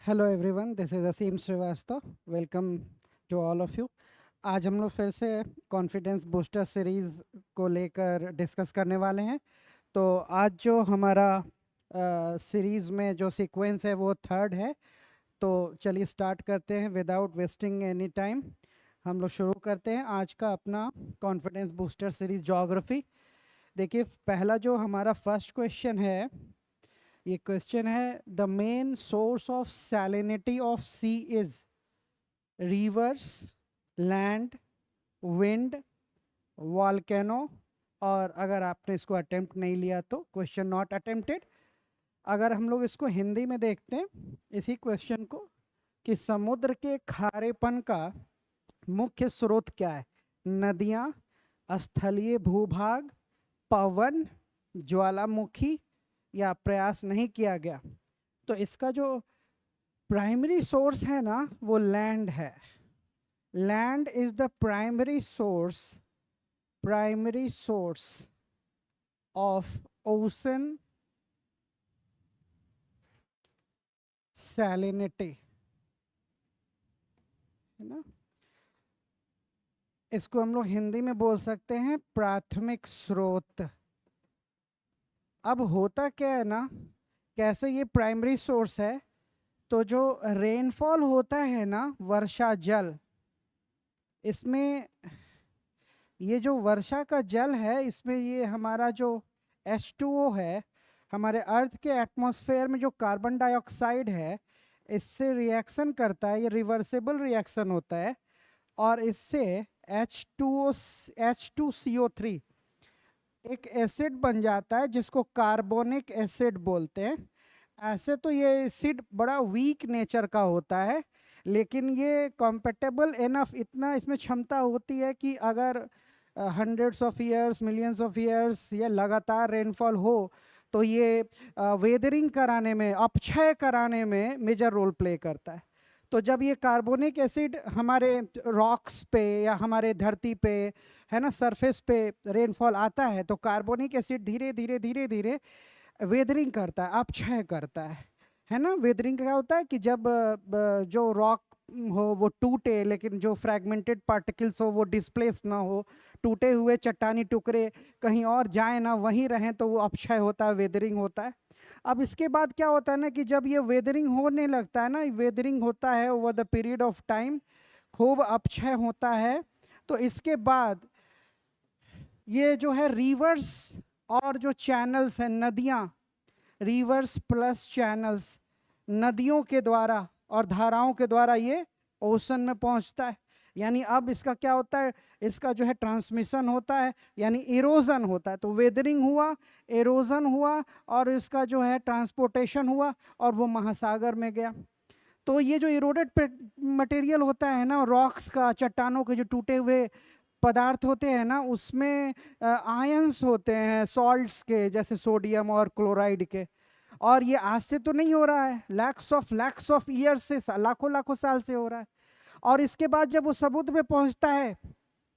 Hello everyone, this is Aseem Shrivastava. Welcome to all of you. आज हम लोग फिर से कॉन्फिडेंस बूस्टर सीरीज़ को लेकर डिस्कस करने वाले हैं। तो आज जो हमारा सीरीज़ में जो सीक्वेंस है वो थर्ड है। तो चलिए स्टार्ट करते हैं विदाउट वेस्टिंग एनी टाइम। हम लोग शुरू करते हैं आज का अपना कॉन्फिडेंस बूस्टर सीरीज ज्योग्राफी। देखिए, पहला जो हमारा फर्स्ट क्वेश्चन है, ये क्वेश्चन है the main source of salinity of sea is rivers, land, wind, volcano. और अगर आपने इसको अटेम्प्ट नहीं लिया तो क्वेश्चन नॉट अटेम्प्टेड। अगर हम लोग इसको हिंदी में देखते हैं इसी क्वेश्चन को, कि समुद्र के खारेपन का मुख्य स्रोत क्या है? नदियाँ, स्थलीय भूभाग, पवन, ज्वालामुखी, या प्रयास नहीं किया गया? तो इसका जो प्राइमरी सोर्स है ना, वो लैंड है। Land is the primary source of ocean salinity, है ना। इसको हम लोग हिंदी में बोल सकते हैं प्राथमिक स्रोत। अब होता क्या है ना, कैसे ये प्राइमरी सोर्स है, तो जो रेनफॉल होता है ना, वर्षा जल, इसमें ये जो वर्षा का जल है, इसमें ये हमारा जो H2O है, हमारे अर्थ के एटमॉस्फेयर में जो कार्बन डाइऑक्साइड है, इससे रिएक्शन करता है। ये रिवर्सिबल रिएक्शन होता है और इससे H2CO3 एक एसिड बन जाता है जिसको कार्बोनिक एसिड बोलते हैं। ऐसे तो ये एसिड बड़ा वीक नेचर का होता है, लेकिन ये कॉम्पेटेबल इनफ, इतना इसमें क्षमता होती है कि अगर hundreds of years, millions of years या लगातार रेनफॉल हो तो ये वेदरिंग कराने में, अपक्षय कराने में मेजर रोल प्ले करता है। तो जब ये कार्बोनिक एसिड हमारे रॉक्स पे या हमारे धरती पे, है ना, सरफेस पे रेनफॉल आता है, तो कार्बोनिक एसिड धीरे धीरे धीरे धीरे वेदरिंग करता है, अपक्षय करता है ना। वेदरिंग क्या होता है कि जब जो रॉक हो वो टूटे, लेकिन जो फ्रैगमेंटेड पार्टिकल्स हो वो डिस्प्लेस ना हो, टूटे हुए चट्टानी टुकड़े कहीं और जाए ना, वहीं रहें, तो वो अपक्षय होता है, वेदरिंग होता है। अब इसके बाद क्या होता है ना, कि जब ये वेदरिंग होने लगता है ना, वेदरिंग होता है over the period of time, खूब अपक्षय होता है, तो इसके बाद ये जो है रिवर्स और जो चैनल्स हैं, नदियाँ, रिवर्स प्लस चैनल्स, नदियों के द्वारा और धाराओं के द्वारा ये ओशन में पहुंचता है। यानी अब इसका क्या होता है, इसका जो है ट्रांसमिशन होता है, यानी इरोजन होता है। तो वेदरिंग हुआ, इरोजन हुआ, और इसका जो है ट्रांसपोर्टेशन हुआ और वो महासागर में गया। तो ये जो इरोडेड मटेरियल होता है ना, रॉक्स का, चट्टानों के जो टूटे हुए पदार्थ होते हैं ना, उसमें आयंस होते हैं सॉल्ट्स के, जैसे सोडियम और क्लोराइड के। और ये आज से तो नहीं हो रहा है, लैक्स ऑफ ईयर्स से, लाखों लाखों साल से हो रहा है। और इसके बाद जब वो समुद्र में पहुंचता है,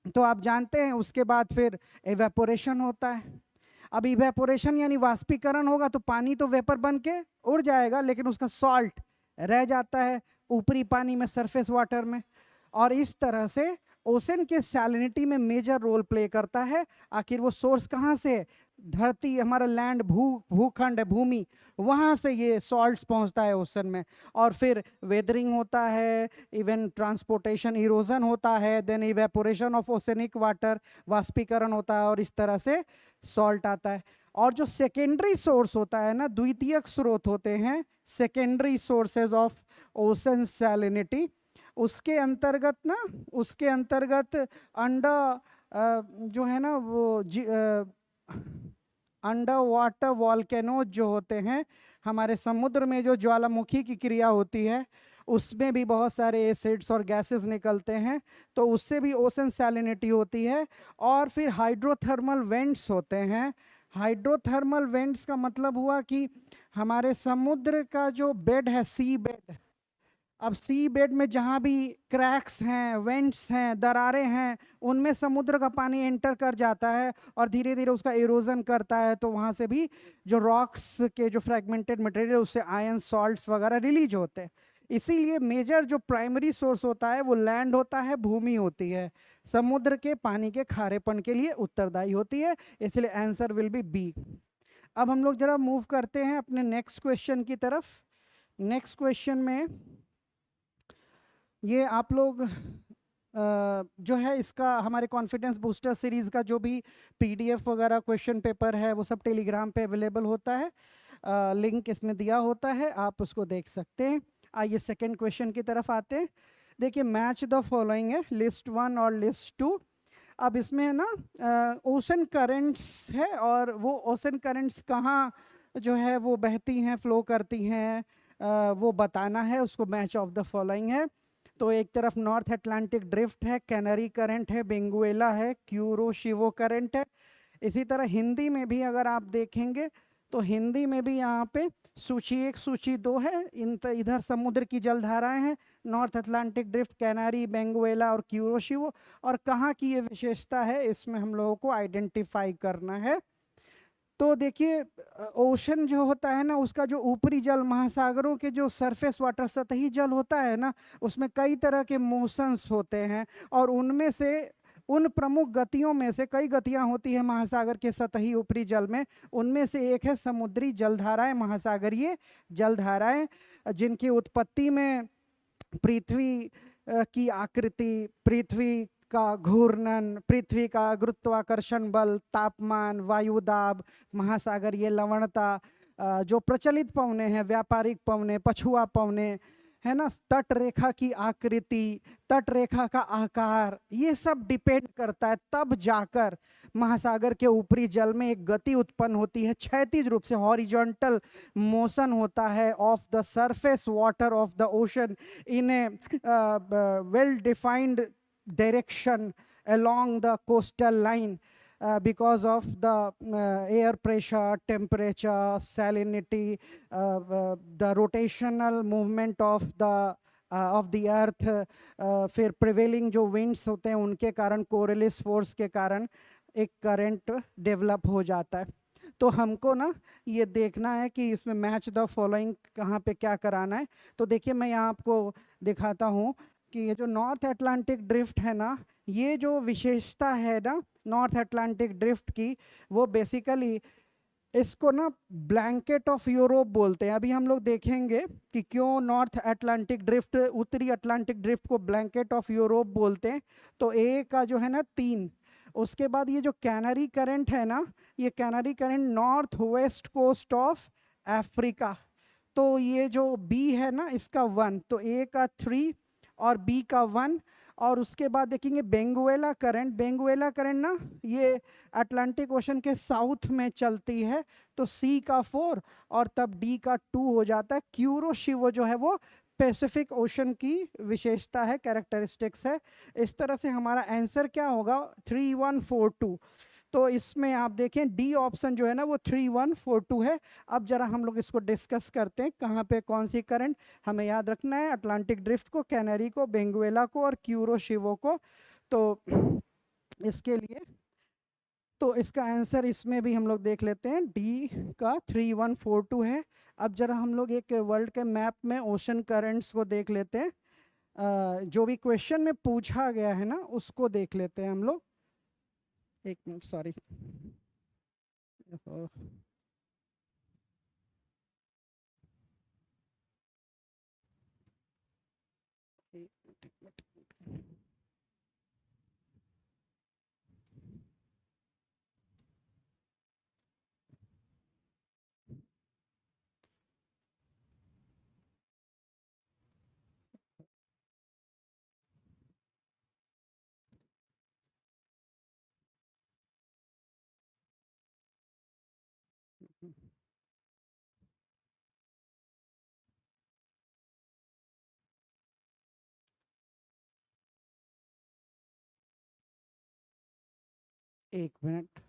तो आप जानते हैं उसके बाद फिर इवेपोरेशन होता है। अब इवेपोरेशन यानी वाष्पीकरण होगा, तो पानी तो वेपर बन के उड़ जाएगा, लेकिन उसका सॉल्ट रह जाता है ऊपरी पानी में, सरफेस वाटर में। और इस तरह से ओशन के सैलिनिटी में मेजर रोल प्ले करता है। आखिर वो सोर्स कहाँ से है? धरती, हमारा लैंड, भूखंड है, भूमि, वहाँ से ये सॉल्ट्स पहुँचता है ओशन में। और फिर वेदरिंग होता है, इवन ट्रांसपोर्टेशन, इरोजन होता है, then evaporation of oceanic water, वाष्पीकरण होता है, और इस तरह से सॉल्ट आता है। और जो सेकेंडरी सोर्स होता है ना, द्वितीयक स्रोत होते हैं, secondary sources of ocean salinity, उसके अंतर्गत ना, उसके अंतर्गत जो है ना, वो अंडर वाटर वॉल्केनो जो होते हैं, हमारे समुद्र में जो ज्वालामुखी की क्रिया होती है, उसमें भी बहुत सारे एसिड्स और गैसेस निकलते हैं, तो उससे भी ओशन सैलिनिटी होती है। और फिर हाइड्रोथर्मल वेंट्स होते हैं। हाइड्रोथर्मल वेंट्स का मतलब हुआ कि हमारे समुद्र का जो बेड है, सी बेड, अब सी बेड में जहाँ भी क्रैक्स हैं, वेंट्स हैं, दरारें हैं, उनमें समुद्र का पानी एंटर कर जाता है और धीरे धीरे उसका इरोजन करता है। तो वहाँ से भी जो रॉक्स के जो फ्रेगमेंटेड मटेरियल, उससे आयन, सॉल्ट्स वगैरह रिलीज होते हैं। इसीलिए मेजर जो प्राइमरी सोर्स होता है वो लैंड होता है, भूमि होती है, समुद्र के पानी के खारेपन के लिए उत्तरदायी होती है, इसलिए आंसर विल बी बी। अब हम लोग जरा मूव करते हैं अपने नेक्स्ट क्वेश्चन की तरफ। नेक्स्ट क्वेश्चन में ये आप लोग जो है इसका हमारे कॉन्फिडेंस बूस्टर सीरीज का जो भी पीडीएफ वगैरह क्वेश्चन पेपर है वो सब टेलीग्राम पे अवेलेबल होता है, लिंक इसमें दिया होता है, आप उसको देख सकते हैं। आइए सेकंड क्वेश्चन की तरफ आते हैं। देखिए मैच द फॉलोइंग है, लिस्ट 1 और लिस्ट 2। अब इसमें है ना ओशन करेंट्स है, और वो ओशन करेंट्स कहाँ जो है वो बहती हैं, फ्लो करती हैं, वो बताना है, उसको मैच ऑफ द फॉलोइंग है। तो एक तरफ नॉर्थ अटलांटिक ड्रिफ्ट है, कैनरी करंट है, बेंगुएला है, क्यूरोशिवो करंट है। इसी तरह हिंदी में भी अगर आप देखेंगे तो हिंदी में भी यहाँ पे सूची 1 सूची 2 है, इधर समुद्र की जलधाराएं हैं, north Atlantic drift, Canary, Benguela और क्यूरोशिवो, और कहाँ की ये विशेषता है इसमें हम लोगों को आइडेंटिफाई करना है। तो देखिए ओशन जो होता है ना, उसका जो ऊपरी जल, महासागरों के जो सरफेस वाटर, सतही जल होता है ना, उसमें कई तरह के मोशंस होते हैं, और उनमें से उन प्रमुख गतियों में से कई गतियां होती है महासागर के सतही ऊपरी जल में, उनमें से एक है समुद्री जलधाराएं, महासागरीय जलधाराएं, जिनकी उत्पत्ति में पृथ्वी की आकृति, पृथ्वी का घूर्णन, पृथ्वी का गुरुत्वाकर्षण बल, तापमान, वायु दाब, महासागरीय लवणता, जो प्रचलित पवने हैं, व्यापारिक पवने, पछुआ पवने, है ना, तट रेखा की आकृति, तट रेखा का आकार, ये सब डिपेंड करता है, तब जाकर महासागर के ऊपरी जल में एक गति उत्पन्न होती है, क्षैतिज रूप से हॉरिजॉन्टल मोशन होता है of the surface water of the ocean in A well defined direction along the coastal line, because of the air pressure, temperature, salinity, the rotational movement of the earth, फिर prevailing जो winds होते हैं उनके कारण, Coriolis force के कारण एक current develop हो जाता है। तो हमको ना ये देखना है कि इसमें मैच द फॉलोइंग कहाँ पे क्या कराना है। तो देखिए मैं यहाँ आपको दिखाता हूँ कि ये जो नॉर्थ अटलांटिक ड्रिफ्ट है ना, ये जो विशेषता है ना नॉर्थ अटलांटिक ड्रिफ्ट की, वो बेसिकली इसको ना ब्लैंकेट ऑफ यूरोप बोलते हैं। अभी हम लोग देखेंगे कि क्यों नॉर्थ अटलांटिक ड्रिफ्ट, उत्तरी अटलांटिक ड्रिफ्ट को ब्लैंकेट ऑफ यूरोप बोलते हैं। तो ए का जो है ना 3, उसके बाद ये जो कैनरी करंट है ना, ये Canary current north west coast of Africa, तो ये जो बी है ना इसका 1, तो ए का 3 और बी का 1। और उसके बाद देखेंगे बेंगुएला करंट, बेंगुएला करंट ना ये अटलांटिक ओशन के साउथ में चलती है, तो सी का 4 और तब डी का 2 हो जाता है। क्यूरोशिवो जो है वो पैसिफिक ओशन की विशेषता है, कैरेक्टरिस्टिक्स है। इस तरह से हमारा आंसर क्या होगा 3142। तो इसमें आप देखें डी ऑप्शन जो है ना वो 3142 है। अब जरा हम लोग इसको डिस्कस करते हैं, कहाँ पे कौन सी करंट हमें याद रखना है, अटलांटिक ड्रिफ्ट को, कैनरी को, बेंगुएला को और क्यूरोशिवो को। तो इसके लिए तो इसका आंसर इसमें भी हम लोग देख लेते हैं, डी का 3142 है। अब जरा हम लोग एक वर्ल्ड के मैप में ओशन करंट्स को देख लेते हैं, जो भी क्वेश्चन में पूछा गया है ना उसको देख लेते हैं हम लोग। एक मिनट, सॉरी। एक मिनट,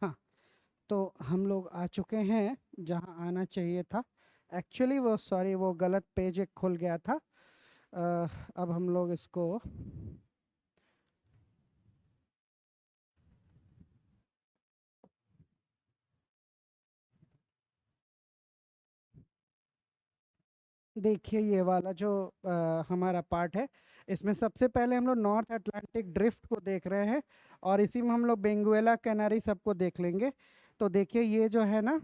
हाँ। तो हम लोग आ चुके हैं जहाँ आना चाहिए था। एक्चुअली वो सॉरी वो गलत पेज एक खुल गया था। अब हम लोग इसको देखिए ये वाला जो हमारा पार्ट है, इसमें सबसे पहले हम लोग नॉर्थ अटलांटिक ड्रिफ्ट को देख रहे हैं, और इसी में हम लोग बेंगुएला कैनारी सबको देख लेंगे। तो देखिए ये जो है ना,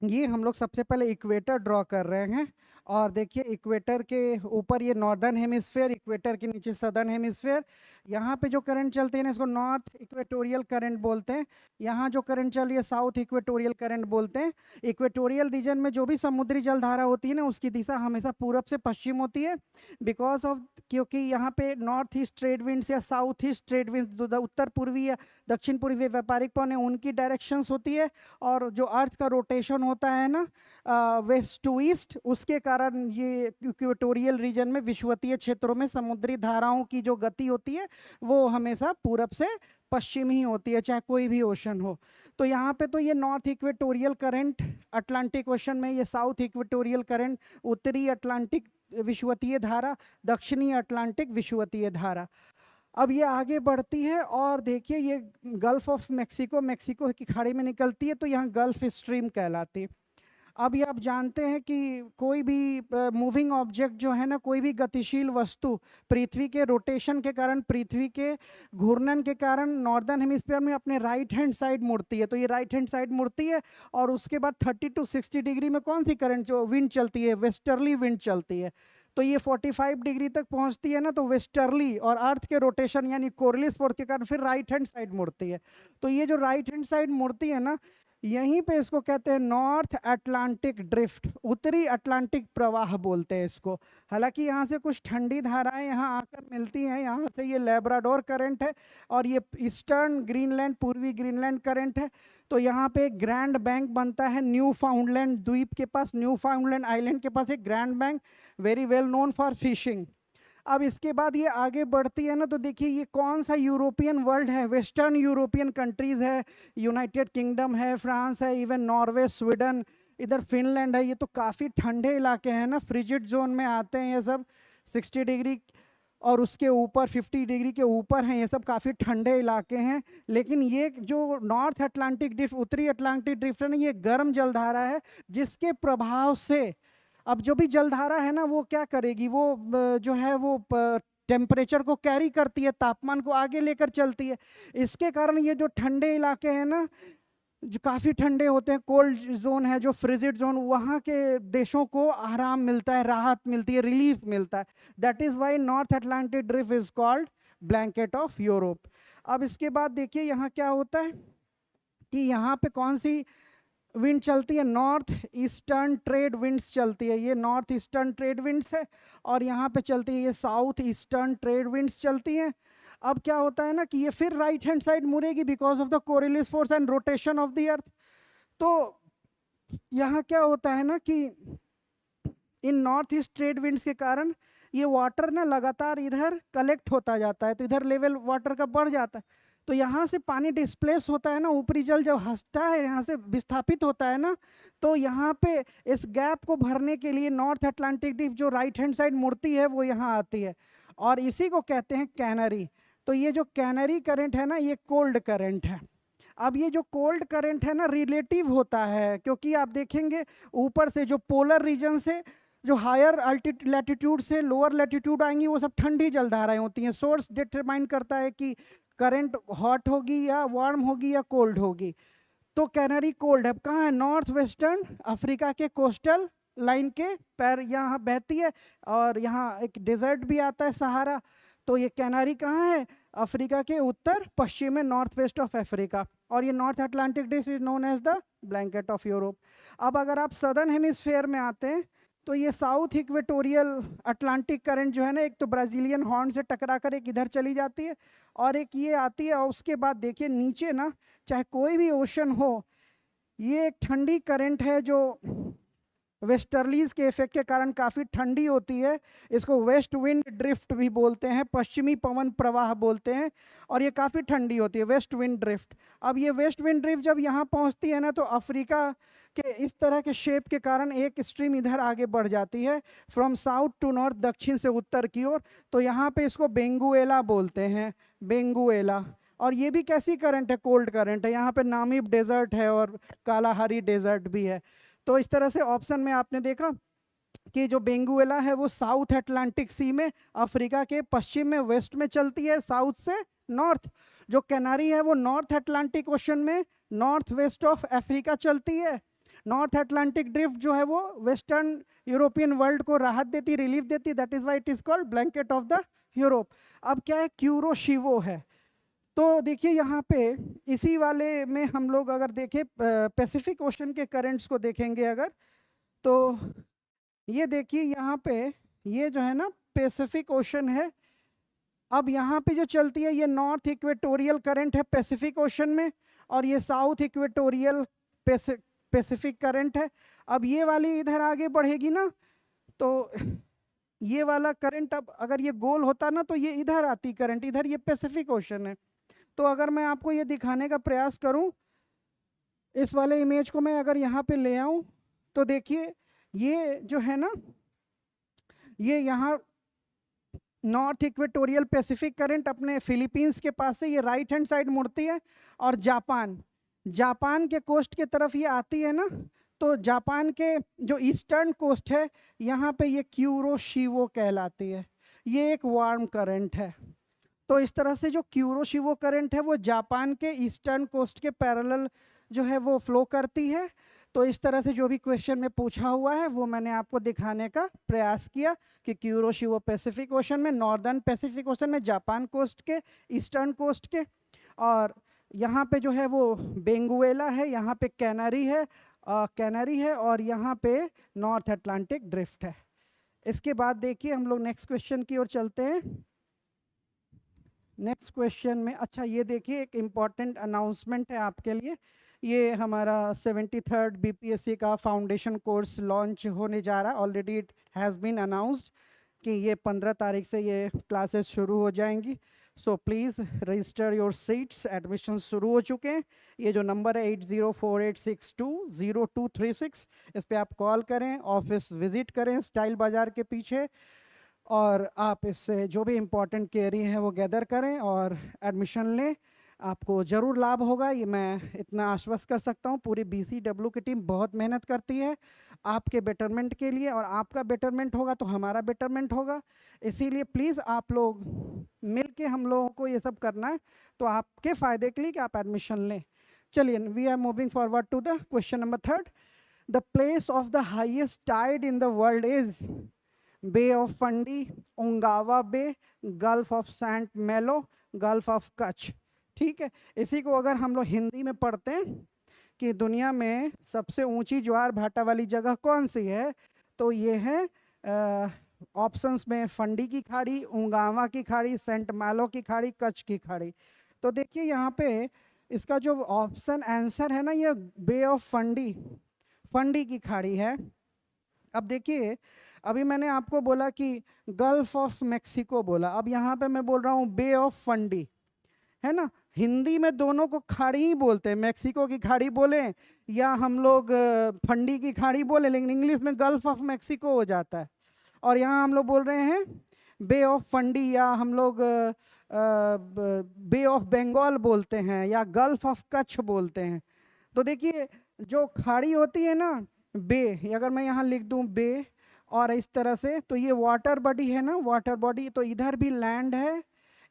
ये हम लोग सबसे पहले इक्वेटर ड्रॉ कर रहे हैं। और देखिए इक्वेटर के ऊपर ये नॉर्दर्न हेमिस्फेयर, इक्वेटर के नीचे सदर्न हेमिस्फेयर। यहाँ पे जो करंट चलते हैं ना, इसको नॉर्थ इक्वेटोरियल करंट बोलते हैं। यहाँ जो करंट चल रही है साउथ इक्वेटोरियल करंट बोलते हैं। इक्वेटोरियल रीजन में जो भी समुद्री जलधारा होती है ना, उसकी दिशा हमेशा पूरब से पश्चिम होती है, बिकॉज ऑफ, क्योंकि यहाँ पे नॉर्थ ईस्ट ट्रेड विंड्स या साउथ ईस्ट ट्रेड विंड्स, उत्तर पूर्वी या दक्षिण पूर्वी व्यापारिक पौने, उनकी डायरेक्शंस होती है। और जो अर्थ का रोटेशन होता है ना वेस्ट टू ईस्ट, उसके कारण ये इक्वेटोरियल रीजन में विषुवतीय क्षेत्रों में समुद्री धाराओं की जो गति होती है वो हमेशा पूरब से पश्चिम ही होती है, चाहे कोई भी ओशन हो। तो यहाँ पे तो ये north equatorial current Atlantic ocean में, ये साउथ इक्वेटोरियल करंट उत्तरी अटलांटिक विषुवतीय धारा, दक्षिणी अटलांटिक विषुवतीय धारा। अब ये आगे बढ़ती है और देखिए ये गल्फ ऑफ मैक्सिको, मैक्सिको की खाड़ी में निकलती है, तो यहाँ गल्फ स्ट्रीम कहलाती है। अब ये आप जानते हैं कि कोई भी मूविंग ऑब्जेक्ट जो है ना, कोई भी गतिशील वस्तु पृथ्वी के रोटेशन के कारण, पृथ्वी के घूर्णन के कारण नॉर्दर्न हेमिस्फीयर में अपने राइट हैंड साइड मुड़ती है। तो ये राइट हैंड साइड मुड़ती है, और उसके बाद 30 to 60 डिग्री में कौन सी करंट जो विंड चलती है, वेस्टर्ली विंड चलती है। तो ये 45 डिग्री तक पहुंचती है ना, तो वेस्टर्ली और अर्थ के रोटेशन यानी कोरिलिस फोर्स के कारण फिर राइट हैंड साइड मुड़ती है। तो ये जो राइट हैंड साइड मुड़ती है ना, यहीं पे इसको कहते हैं नॉर्थ अटलांटिक ड्रिफ्ट, उत्तरी अटलांटिक प्रवाह बोलते हैं इसको। हालांकि यहाँ से कुछ ठंडी धाराएं यहाँ आकर मिलती हैं, यहाँ से ये लेब्राडोर करंट है, और ये ईस्टर्न ग्रीनलैंड, पूर्वी ग्रीनलैंड करंट है। तो यहाँ पे एक ग्रैंड बैंक बनता है न्यू फाउंडलैंड द्वीप के पास, न्यू फाउंडलैंड आइलैंड के पास एक grand bank, very well known for fishing. अब इसके बाद ये आगे बढ़ती है ना, तो देखिए ये कौन सा यूरोपियन वर्ल्ड है, वेस्टर्न यूरोपियन कंट्रीज है, यूनाइटेड किंगडम है, फ्रांस है, इवन नॉर्वे, स्वीडन, इधर फिनलैंड है। ये तो काफ़ी ठंडे इलाके हैं ना, फ्रिजिड जोन में आते हैं ये सब, 60 डिग्री और उसके ऊपर 50 डिग्री के ऊपर हैं, ये सब काफ़ी ठंडे इलाके हैं। लेकिन ये जो नॉर्थ अटलांटिक ड्रिफ्ट, उत्तरी अटलांटिक ड्रिफ्ट है ना, ये गर्म जलधारा है, जिसके प्रभाव से अब जो भी जलधारा है ना, वो क्या करेगी, वो जो है वो टेम्परेचर को कैरी करती है, तापमान को आगे लेकर चलती है। इसके कारण ये जो ठंडे इलाके हैं ना, जो काफ़ी ठंडे होते हैं, कोल्ड जोन है, जो फ्रिजिड जोन, वहाँ के देशों को आराम मिलता है, राहत मिलती है, रिलीफ मिलता है। That is why north Atlantic drift is called blanket of Europe. अब इसके बाद देखिए यहाँ क्या होता है कि यहाँ पे कौन सी विंड चलती है, नॉर्थ ईस्टर्न ट्रेड विंड्स चलती है। ये नॉर्थ ईस्टर्न ट्रेड विंड्स है, और यहाँ पे चलती है ये साउथ ईस्टर्न ट्रेड विंड्स चलती हैं। अब क्या होता है ना कि ये फिर राइट हैंड साइड मुड़ेगी because of the Coriolis force and rotation of the earth. तो यहाँ क्या होता है ना कि in north east trade winds के कारण ये वाटर ना लगातार इधर कलेक्ट होता जाता है, तो इधर लेवल वाटर का बढ़ जाता है। तो यहाँ से पानी डिस्प्लेस होता है ना, ऊपरी जल जब हंसता है यहाँ से विस्थापित होता है ना, तो यहाँ पे इस गैप को भरने के लिए नॉर्थ अटलांटिक ड्रिफ्ट जो राइट हैंड साइड मुड़ती है वो यहाँ आती है, और इसी को कहते हैं कैनरी। तो ये जो कैनरी करंट है ना, ये कोल्ड करंट है। अब ये जो कोल्ड करंट है ना, रिलेटिव होता है, क्योंकि आप देखेंगे ऊपर से जो पोलर रीजन से जो हायर लैटिट्यूड से लोअर लैटिट्यूड आएंगी, वो सब ठंडी जलधाराएं होती हैं। सोर्स डिटरमाइन करता है कि करंट हॉट होगी या वार्म होगी या कोल्ड होगी। तो कैनरी कोल्ड है, कहाँ है, नॉर्थ वेस्टर्न अफ्रीका के कोस्टल लाइन के पैर यहाँ बहती है, और यहाँ एक डेजर्ट भी आता है सहारा। तो ये कैनरी कहाँ है, अफ्रीका के उत्तर पश्चिम में, नॉर्थ वेस्ट ऑफ अफ्रीका। और ये north Atlantic disc is known as the blanket of Europe. अब अगर आप सदर्न हेमिस्फेयर में आते हैं, तो ये साउथ इक्वेटोरियल अटलांटिक करंट जो है ना, एक तो ब्राजीलियन हॉर्न से टकरा कर एक इधर चली जाती है, और एक ये आती है, और उसके बाद देखिए नीचे ना, चाहे कोई भी ओशन हो, ये एक ठंडी करंट है जो वेस्टर्लीज के इफेक्ट के कारण काफ़ी ठंडी होती है। इसको वेस्ट विंड ड्रिफ्ट भी बोलते हैं, पश्चिमी पवन प्रवाह बोलते हैं, और ये काफ़ी ठंडी होती है, वेस्ट विंड ड्रिफ्ट। अब ये वेस्ट विंड ड्रिफ्ट जब यहाँ पहुँचती है ना, तो अफ्रीका के इस तरह के शेप के कारण एक स्ट्रीम इधर आगे बढ़ जाती है, फ्रॉम साउथ टू नॉर्थ, दक्षिण से उत्तर की ओर। तो यहाँ पे इसको बेंगुएला बोलते हैं, बेंगुएला। और ये भी कैसी करंट है, कोल्ड करंट है। यहाँ पे नामीब डेजर्ट है और कालाहारी डेजर्ट भी है। तो इस तरह से ऑप्शन में आपने देखा कि जो बेंगुएला है वो साउथ अटलांटिक सी में अफ्रीका के पश्चिम में वेस्ट में चलती है, साउथ से नॉर्थ। जो कैनारी है वो नॉर्थ अटलांटिक ओशन में नॉर्थ वेस्ट ऑफ अफ्रीका चलती है। नॉर्थ अटलांटिक ड्रिफ्ट जो है वो वेस्टर्न यूरोपियन वर्ल्ड को राहत देती, रिलीफ देती, that is why it is called blanket of the Europe. अब क्या है, क्यूरोशिवो है। तो देखिए यहाँ पे इसी वाले में हम लोग अगर देखें पैसिफिक ओशन के करंट्स को देखेंगे अगर, तो ये देखिए यहाँ पे ये जो है ना पैसिफिक ओशन है। अब यहाँ पे जो चलती है ये नॉर्थ इक्वेटोरियल करंट है पैसिफिक ओशन में, और ये साउथ इक्वेटोरियल पैसिफिक करंट है। अब ये वाली इधर आगे बढ़ेगी ना, तो ये वाला करंट अब अगर ये गोल होता ना तो ये इधर आती करंट, इधर ये पैसिफिक ओशन है। तो अगर मैं आपको ये दिखाने का प्रयास करूं, इस वाले इमेज को मैं अगर यहाँ पे ले आऊं, तो देखिए ये जो है ना, ये यहाँ नॉर्थ इक्वेटोरियल पैसिफिक करंट अपने फिलीपींस के पास से ये राइट हैंड साइड मुड़ती है, और जापान के कोस्ट के तरफ ये आती है ना, तो जापान के जो ईस्टर्न कोस्ट है यहाँ पे ये क्यूरोशिवो कहलाती है। ये एक वार्म करंट है। तो इस तरह से जो क्यूरोशिवो करंट है वो जापान के ईस्टर्न कोस्ट के पैरेलल जो है वो फ्लो करती है। तो इस तरह से जो भी क्वेश्चन में पूछा हुआ है वो मैंने आपको दिखाने का प्रयास किया कि क्यूरोशिवो पैसिफिक ओशन में, नॉर्दर्न पैसिफिक ओशन में जापान कोस्ट के, ईस्टर्न कोस्ट के, और यहाँ पे जो है वो बेंगुएला है, यहाँ पे कैनरी है, और यहाँ पे नॉर्थ अटलांटिक ड्रिफ्ट है। इसके बाद देखिए हम लोग नेक्स्ट क्वेश्चन की ओर चलते हैं। नेक्स्ट क्वेश्चन में, अच्छा ये देखिए एक इम्पॉर्टेंट अनाउंसमेंट है आपके लिए। ये हमारा 73rd बीपीएससी का फाउंडेशन कोर्स लॉन्च होने जा रहा है। Already it has been announced कि ये 15 तारीख से ये क्लासेस शुरू हो जाएंगी। So please register your seats, admission शुरू हो चुके हैं। ये जो नंबर है 8048620236, इस पर आप कॉल करें, ऑफिस विजिट करें स्टाइल बाज़ार के पीछे, और आप इससे जो भी इम्पोर्टेंट क्वेरी है वो गैदर करें और एडमिशन लें। आपको ज़रूर लाभ होगा, ये मैं इतना आश्वस्त कर सकता हूँ। पूरी BCW की टीम बहुत मेहनत करती है आपके बेटरमेंट के लिए, और आपका बेटरमेंट होगा तो हमारा बेटरमेंट होगा। इसीलिए प्लीज़ आप लोग मिल के हम लोगों को ये सब करना है, तो आपके फ़ायदे के लिए कि आप एडमिशन लें। चलिए, we are moving forward to the question number 3। The place of the highest tide in the world is Bay of Fundy, Ungava Bay, Gulf of Saint Malo, Gulf of Kutch. ठीक है, इसी को अगर हम लोग हिंदी में पढ़ते हैं कि दुनिया में सबसे ऊंची ज्वार भाटा वाली जगह कौन सी है, तो ये है ऑप्शंस में फंडी की खाड़ी, उंगावा की खाड़ी, सेंट मैलो की खाड़ी, कच्छ की खाड़ी। तो देखिए यहाँ पे इसका जो ऑप्शन आंसर है ना, ये बे ऑफ फंडी की खाड़ी है। अब देखिए, अभी मैंने आपको बोला कि गल्फ ऑफ मैक्सिको बोला, अब यहाँ पे मैं बोल रहा हूँ बे ऑफ फंडी, है ना। हिंदी में दोनों को खाड़ी ही बोलते हैं, मैक्सिको की खाड़ी बोले या हम लोग फंडी की खाड़ी बोले, लेकिन इंग्लिश में गल्फ ऑफ मैक्सिको हो जाता है। और यहाँ हम लोग बोल रहे हैं बे ऑफ फंडी, या हम लोग बे ऑफ बंगाल बोलते हैं, या गल्फ ऑफ कच्छ बोलते हैं। तो देखिए जो खाड़ी होती है ना बे, अगर मैं यहाँ लिख दूँ बे और इस तरह से, तो ये वाटर बॉडी है ना, वाटर बॉडी, तो इधर भी लैंड है,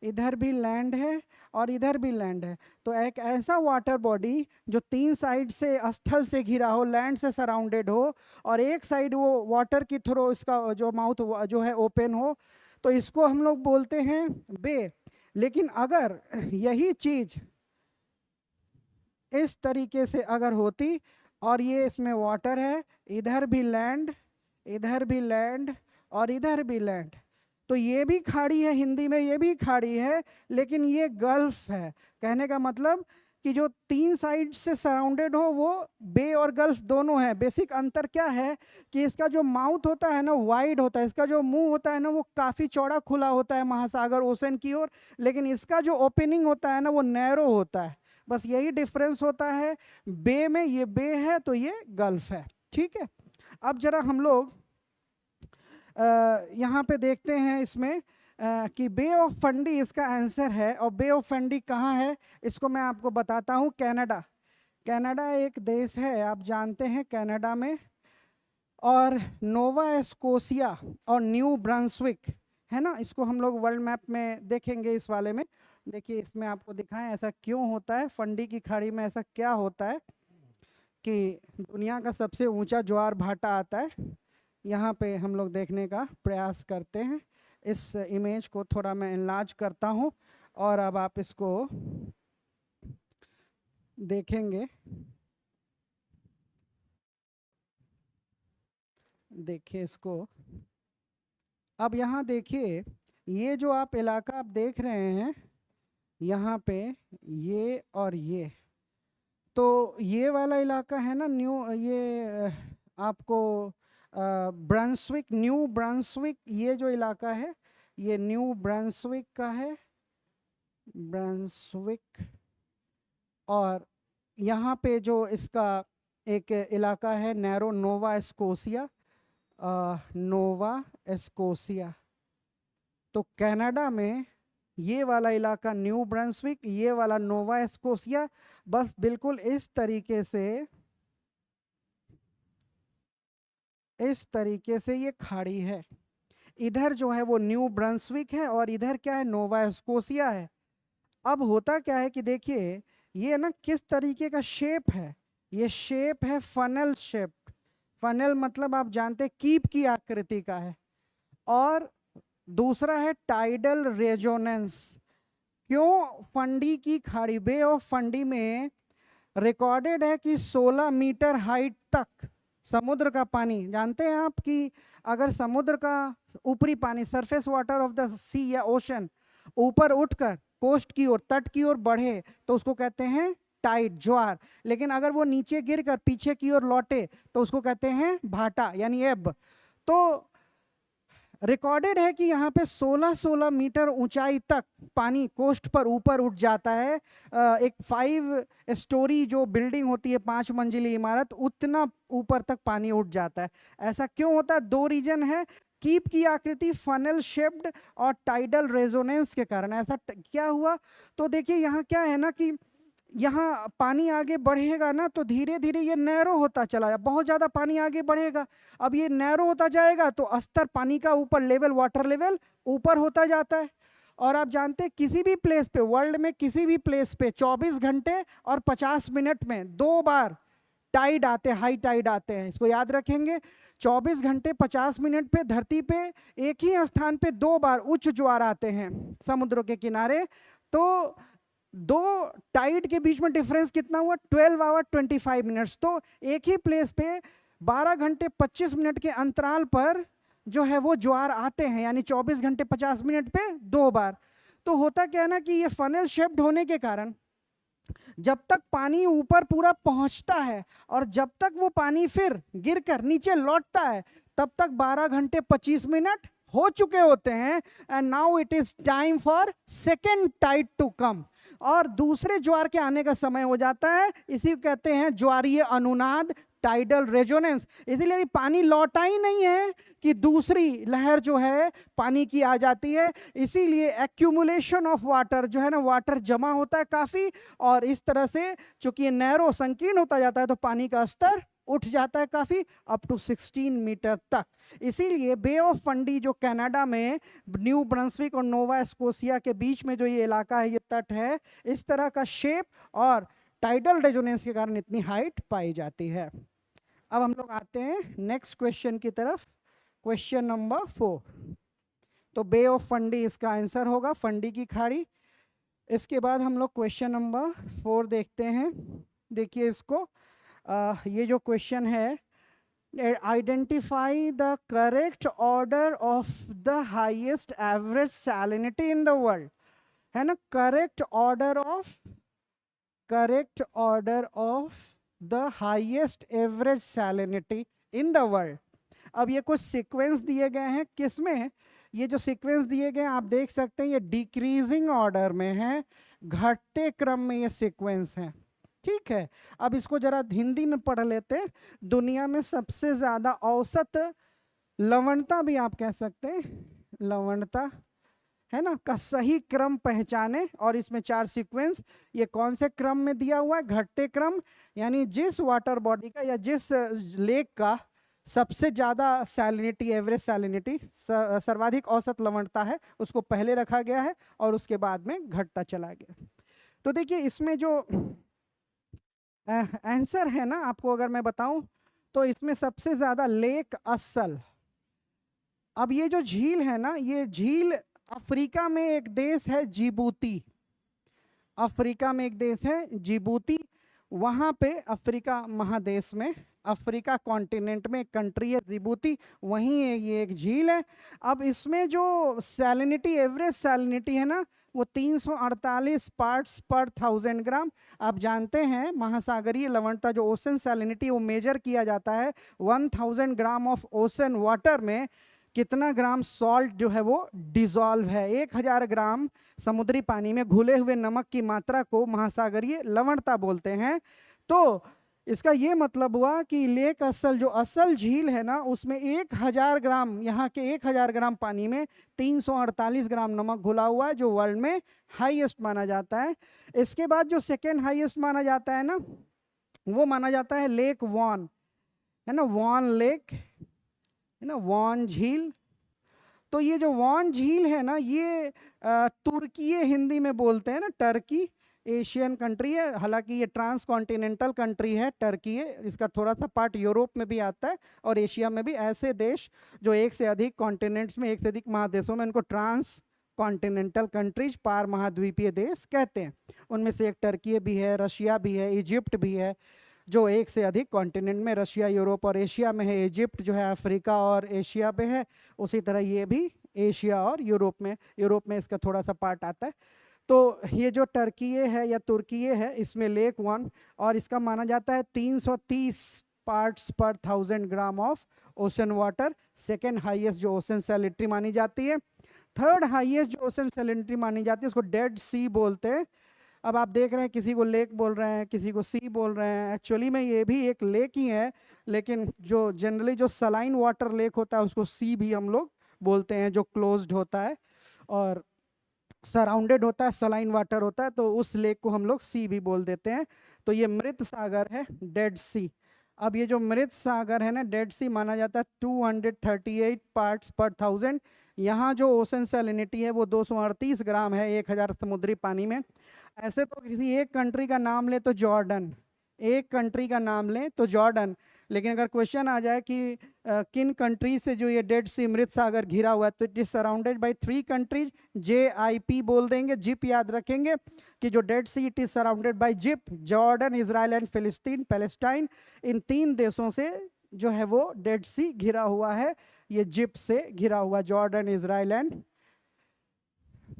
इधर भी लैंड है, और इधर भी लैंड है। तो एक ऐसा वाटर बॉडी जो 3 साइड से स्थल से घिरा हो, लैंड से सराउंडेड हो, और एक साइड वो वाटर की थ्रो इसका जो माउथ जो है ओपन हो, तो इसको हम लोग बोलते हैं बे। लेकिन अगर यही चीज इस तरीके से अगर होती और ये इसमें वाटर है, इधर भी लैंड, इधर भी लैंड, और इधर भी लैंड, तो ये भी खाड़ी है, हिंदी में ये भी खाड़ी है, लेकिन ये गल्फ है। कहने का मतलब कि जो 3 साइड से सराउंडेड हो वो बे और गल्फ दोनों है। बेसिक अंतर क्या है कि इसका जो माउथ होता है ना वाइड होता है, इसका जो मुंह होता है ना वो काफ़ी चौड़ा खुला होता है महासागर ओशन की ओर, लेकिन इसका जो ओपनिंग होता है ना वो नैरो होता है। बस यही डिफरेंस होता है। बे में ये बे है तो ये गल्फ है। ठीक है, अब जरा हम लोग यहाँ पे देखते हैं इसमें कि बे ऑफ फंडी इसका आंसर है, और बे ऑफ फंडी कहाँ है इसको मैं आपको बताता हूँ। कनाडा, कनाडा एक देश है, आप जानते हैं कनाडा में, और नोवा स्कोशिया और न्यू ब्रंसविक, है ना, इसको हम लोग वर्ल्ड मैप में देखेंगे इस वाले में। देखिए इसमें आपको दिखाएं ऐसा क्यों होता है, फंडी की खाड़ी में ऐसा क्या होता है कि दुनिया का सबसे ऊंचा ज्वार भाटा आता है। यहाँ पे हम लोग देखने का प्रयास करते हैं। इस इमेज को थोड़ा मैं एनलार्ज करता हूँ और अब आप इसको देखेंगे। देखिए इसको, अब यहाँ देखिए ये जो आप इलाका आप देख रहे हैं यहाँ पे, ये और ये, तो ये वाला इलाका है ना न्यू, ये आपको ब्रंसविक, न्यू ब्रंसविक, ये जो इलाका है ये न्यू ब्रंसविक का है, ब्रंसविक। और यहाँ पे जो इसका एक इलाका है narrow Nova Scotia, Nova Scotia. तो कनाडा में ये वाला इलाका न्यू ब्रंसविक, ये वाला नोवा स्कोशिया, बस बिल्कुल इस तरीके से ये खाड़ी है। इधर जो है वो न्यू ब्रंसविक है और इधर क्या है, नोवा स्कोशिया है। अब होता क्या है कि देखिए ये ना किस तरीके का शेप है, ये शेप है फनल शेप। फनल मतलब आप जानते हैं कीप की आकृति का है। और दूसरा है टाइडल रेजोनेंस। क्यों फंडी की खाड़ी, बे ऑफ फंडी में रिकॉर्डेड है कि 16 मीटर हाइट तक समुद्र का पानी, जानते हैं आप कि अगर समुद्र का ऊपरी पानी, सरफेस वाटर ऑफ द सी या ओशन, ऊपर उठकर कोस्ट की ओर, तट की ओर बढ़े तो उसको कहते हैं टाइड, ज्वार। लेकिन अगर वो नीचे गिरकर पीछे की ओर लौटे तो उसको कहते हैं भाटा यानी एब। तो रिकॉर्डेड है कि यहाँ पे 16 मीटर ऊंचाई तक पानी कोस्ट पर ऊपर उठ जाता है। एक 5 स्टोरी जो बिल्डिंग होती है, 5 मंजिली इमारत, उतना ऊपर तक पानी उठ जाता है। ऐसा क्यों होता है? 2 रीजन है, कीप की आकृति, फनल शेप्ड, और टाइडल रेजोनेंस के कारण ऐसा क्या हुआ। तो देखिए यहाँ क्या है ना कि यहाँ पानी आगे बढ़ेगा ना तो धीरे धीरे ये नैरो होता चला जाए, बहुत ज़्यादा पानी आगे बढ़ेगा। अब ये नैरो होता जाएगा तो स्तर पानी का ऊपर लेवल, वाटर लेवल ऊपर होता जाता है। और आप जानते हैं किसी भी प्लेस पे, वर्ल्ड में किसी भी प्लेस पे 24 घंटे और 50 मिनट में 2 बार टाइड आते हैं, हाई टाइड आते हैं। इसको याद रखेंगे, 24 घंटे 50 मिनट पे धरती पे एक ही स्थान पे 2 बार उच्च ज्वार आते हैं समुद्र के किनारे। तो 2 टाइड के बीच में डिफरेंस कितना हुआ? 12 आवर 25 मिनट्स। तो एक ही प्लेस पे 12 घंटे 25 मिनट के अंतराल पर जो है वो ज्वार आते हैं, यानी 24 घंटे 50 मिनट पे 2 बार। तो होता क्या है ना कि ये फनल शेप्ड होने के कारण जब तक पानी ऊपर पूरा पहुंचता है और जब तक वो पानी फिर गिरकर नीचे लौटता है तब तक 12 घंटे 25 मिनट हो चुके होते हैं। And now it is time for second tide to come, और दूसरे ज्वार के आने का समय हो जाता है। इसी को कहते हैं ज्वारीय अनुनाद, टाइडल रेजोनेंस। इसीलिए भी पानी लौटा ही नहीं है कि दूसरी लहर जो है पानी की आ जाती है। इसीलिए एक्यूमुलेशन ऑफ वाटर जो है ना, वाटर जमा होता है काफ़ी, और इस तरह से चूंकि ये नैरो संकीर्ण होता जाता है तो पानी का स्तर उठ जाता है काफ़ी, अप टू 16 मीटर तक। इसीलिए बे ऑफ फंडी जो कनाडा में न्यू ब्रंसविक और नोवा स्कोशिया के बीच में जो ये इलाका है, ये तट है, इस तरह का शेप और टाइडल रेजोनेंस के कारण इतनी हाइट पाई जाती है। अब हम लोग आते हैं नेक्स्ट क्वेश्चन की तरफ, क्वेश्चन नंबर 4। तो बे ऑफ फंडी इसका आंसर होगा, फंडी की खाड़ी। इसके बाद हम लोग क्वेश्चन नंबर 4 देखते हैं। देखिए इसको, ये जो क्वेश्चन है, identify the correct order of the highest average salinity in the world, है ना, correct order of the highest average salinity in the world. अब ये कुछ सीक्वेंस दिए गए हैं, किसमें? ये जो सीक्वेंस दिए गए हैं आप देख सकते हैं ये डिक्रीजिंग ऑर्डर में है, घटते क्रम में ये सीक्वेंस है, ठीक है। अब इसको जरा हिंदी में पढ़ लेते हैं। दुनिया में सबसे ज्यादा औसत लवणता भी आप कह सकते हैं, लवणता है ना, का सही क्रम पहचाने। और इसमें 4 सीक्वेंस, ये कौन से क्रम में दिया हुआ है? घटते क्रम, यानी जिस वाटर बॉडी का या जिस लेक का सबसे ज़्यादा सैलिनिटी, एवरेज सैलिनिटी, सर्वाधिक औसत लवणता है, उसको पहले रखा गया है और उसके बाद में घटता चला गया। तो देखिए इसमें जो आंसर है ना, आपको अगर मैं बताऊं तो इसमें सबसे ज़्यादा लेक अस्सल। अब ये जो झील है ना, ये झील अफ्रीका में एक देश है जिबूती, अफ्रीका में एक देश है जिबूती, वहाँ पे अफ्रीका महादेश में, अफ्रीका कॉन्टिनेंट में एक कंट्री है जिबूती, वहीं ये एक झील है। अब इसमें जो सैलिनिटी, एवरेज सैलिनिटी है ना, वो 348 पार्ट्स पर 1000 ग्राम। आप जानते हैं महासागरीय लवणता जो ओशन सैलिनिटी वो मेजर किया जाता है 1000 ग्राम ऑफ ओशन वाटर में कितना ग्राम सॉल्ट जो है वो डिजॉल्व है। 1000 ग्राम समुद्री पानी में घुले हुए नमक की मात्रा को महासागरीय लवणता बोलते हैं। तो इसका ये मतलब हुआ कि लेक अस्सल जो असल झील है ना, उसमें 1000 ग्राम, यहाँ के 1000 ग्राम पानी में 348 ग्राम नमक घुला हुआ है, जो वर्ल्ड में हाईएस्ट माना जाता है। इसके बाद जो सेकेंड हाईएस्ट माना जाता है ना, वो माना जाता है लेक वॉन, है ना, वॉन लेक, है ना, वॉन झील। तो ये जो वॉन झील है ना, ये तुर्की हिंदी में बोलते हैं ना, टर्की, एशियन कंट्री है, हालांकि ये ट्रांस कॉन्टिनेंटल कंट्री है, टर्की है, इसका थोड़ा सा पार्ट यूरोप में भी आता है और एशिया में भी। ऐसे देश जो एक से अधिक कॉन्टिनेंट्स में, एक से अधिक महादेशों में, इनको ट्रांस कॉन्टिनेंटल कंट्रीज, पार महाद्वीपीय देश कहते हैं। उनमें से एक टर्की भी है, रशिया भी है, इजिप्ट भी है, जो एक से अधिक कॉन्टिनेंट में, रशिया यूरोप और एशिया में है, इजिप्ट जो है अफ्रीका और एशिया में है, उसी तरह ये भी एशिया और यूरोप में इसका थोड़ा सा पार्ट आता है। तो ये जो टर्की है या तुर्की है, इसमें लेक वन, और इसका माना जाता है 330 पार्ट्स पर 1000 gram of ocean water. Second highest जो ओशन सैलिनिटी मानी जाती है। थर्ड हाईएस्ट जो ओशन सैलिनिटी मानी जाती है उसको डेड सी बोलते हैं। अब आप देख रहे हैं किसी को लेक बोल रहे हैं, किसी को सी बोल रहे हैं, एक्चुअली में ये भी एक लेक ही है, लेकिन जो जनरली जो सलाइन वाटर लेक होता है उसको सी भी हम लोग बोलते हैं, जो क्लोज्ड होता है और सराउंडेड होता है, सलाइन वाटर होता है, तो उस लेक को हम लोग सी भी बोल देते हैं। तो ये मृत सागर है, डेड सी। अब ये जो मृत सागर है ना, डेड सी, माना जाता है 238 पार्ट्स पर 1000। यहाँ जो ओशन सैलिनिटी है वो 238 ग्राम है 1000 समुद्री पानी में। ऐसे तो किसी एक कंट्री का नाम ले तो जॉर्डन, एक कंट्री का नाम लें तो जॉर्डन, लेकिन अगर क्वेश्चन आ जाए कि किन कंट्री से जो ये डेड सी मृत सागर घिरा हुआ है, तो it is surrounded by 3 countries, JIP बोल देंगे, जिप याद रखेंगे कि जो dead see it is surrounded by zip, Jordan, Israel and फिलिस्तीन, पैलेस्टाइन, इन 3 देशों से जो है वो डेड सी घिरा हुआ है, ये जिप से घिरा हुआ, जॉर्डन, इजराइल एंड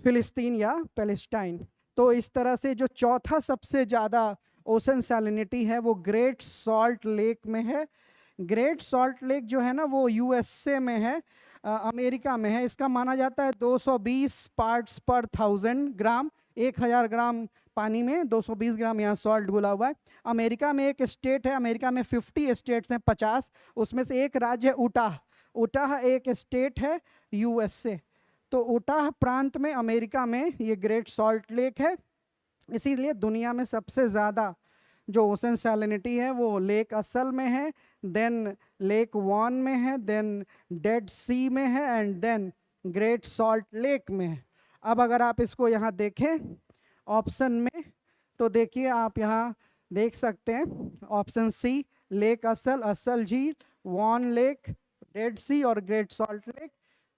फिलिस्तीन या पैलेस्टाइन। तो इस तरह से जो चौथा सबसे ज़्यादा ओशन सैलिनिटी है वो ग्रेट सॉल्ट लेक में है। ग्रेट सॉल्ट लेक जो है ना वो USA में है, अमेरिका में है। इसका माना जाता है 220 पार्ट्स पर 1000 ग्राम, 1000 ग्राम पानी में 220 ग्राम यहाँ सॉल्ट घुला हुआ है। अमेरिका में एक स्टेट है, अमेरिका में 50 स्टेट्स हैं, 50, उसमें से एक राज्य है उटाह। उटाह एक स्टेट है USA। तो उटाह प्रांत में अमेरिका में ये ग्रेट सॉल्ट लेक है, इसीलिए दुनिया में सबसे ज़्यादा जो ओशन सैलिनिटी है वो लेक असल में है, देन लेक वॉन में है, देन डेड सी में है, and then Great Salt Lake में है। अब अगर आप इसको यहाँ देखें ऑप्शन में, तो देखिए आप यहाँ देख सकते हैं ऑप्शन सी, लेक असल, असल झील, वॉन लेक, डेड सी और Great Salt Lake.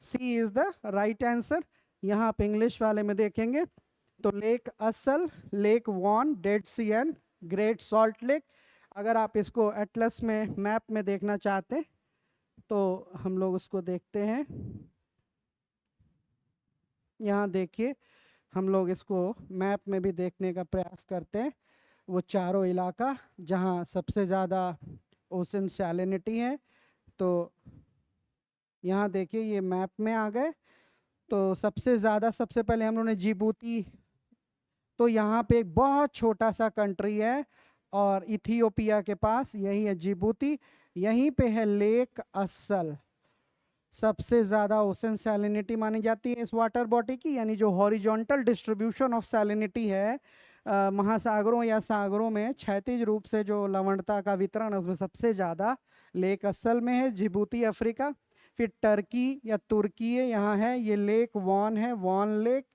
C is the right answer. यहाँ आप इंग्लिश वाले में देखेंगे तो lake Assal, lake Van, Dead Sea and Great Salt Lake. अगर आप इसको एटलस में, मैप में देखना चाहते हैं तो हम लोग उसको देखते हैं। यहाँ देखिए हम लोग इसको मैप में भी देखने का प्रयास करते हैं, वो चारों इलाका जहाँ सबसे ज़्यादा ओशन सैलिनिटी है। तो यहाँ देखिए ये मैप में आ गए, तो सबसे ज़्यादा, सबसे पहले हम लोगों ने जिबूती, तो यहाँ पे एक बहुत छोटा सा कंट्री है और इथियोपिया के पास यही है जिबूती, यहीं पे है लेक असल। सबसे ज़्यादा ओशन सैलिनिटी मानी जाती है इस वाटर बॉडी की, यानी जो हॉरिजॉन्टल डिस्ट्रीब्यूशन ऑफ सैलिनिटी है महासागरों या सागरों में क्षैतिज रूप से जो लवणता का वितरण है उसमें सबसे ज़्यादा लेक असल में है जिबूती अफ्रीका, फिर टर्की या तुर्की यहाँ है, ये लेक वॉन है, Van lake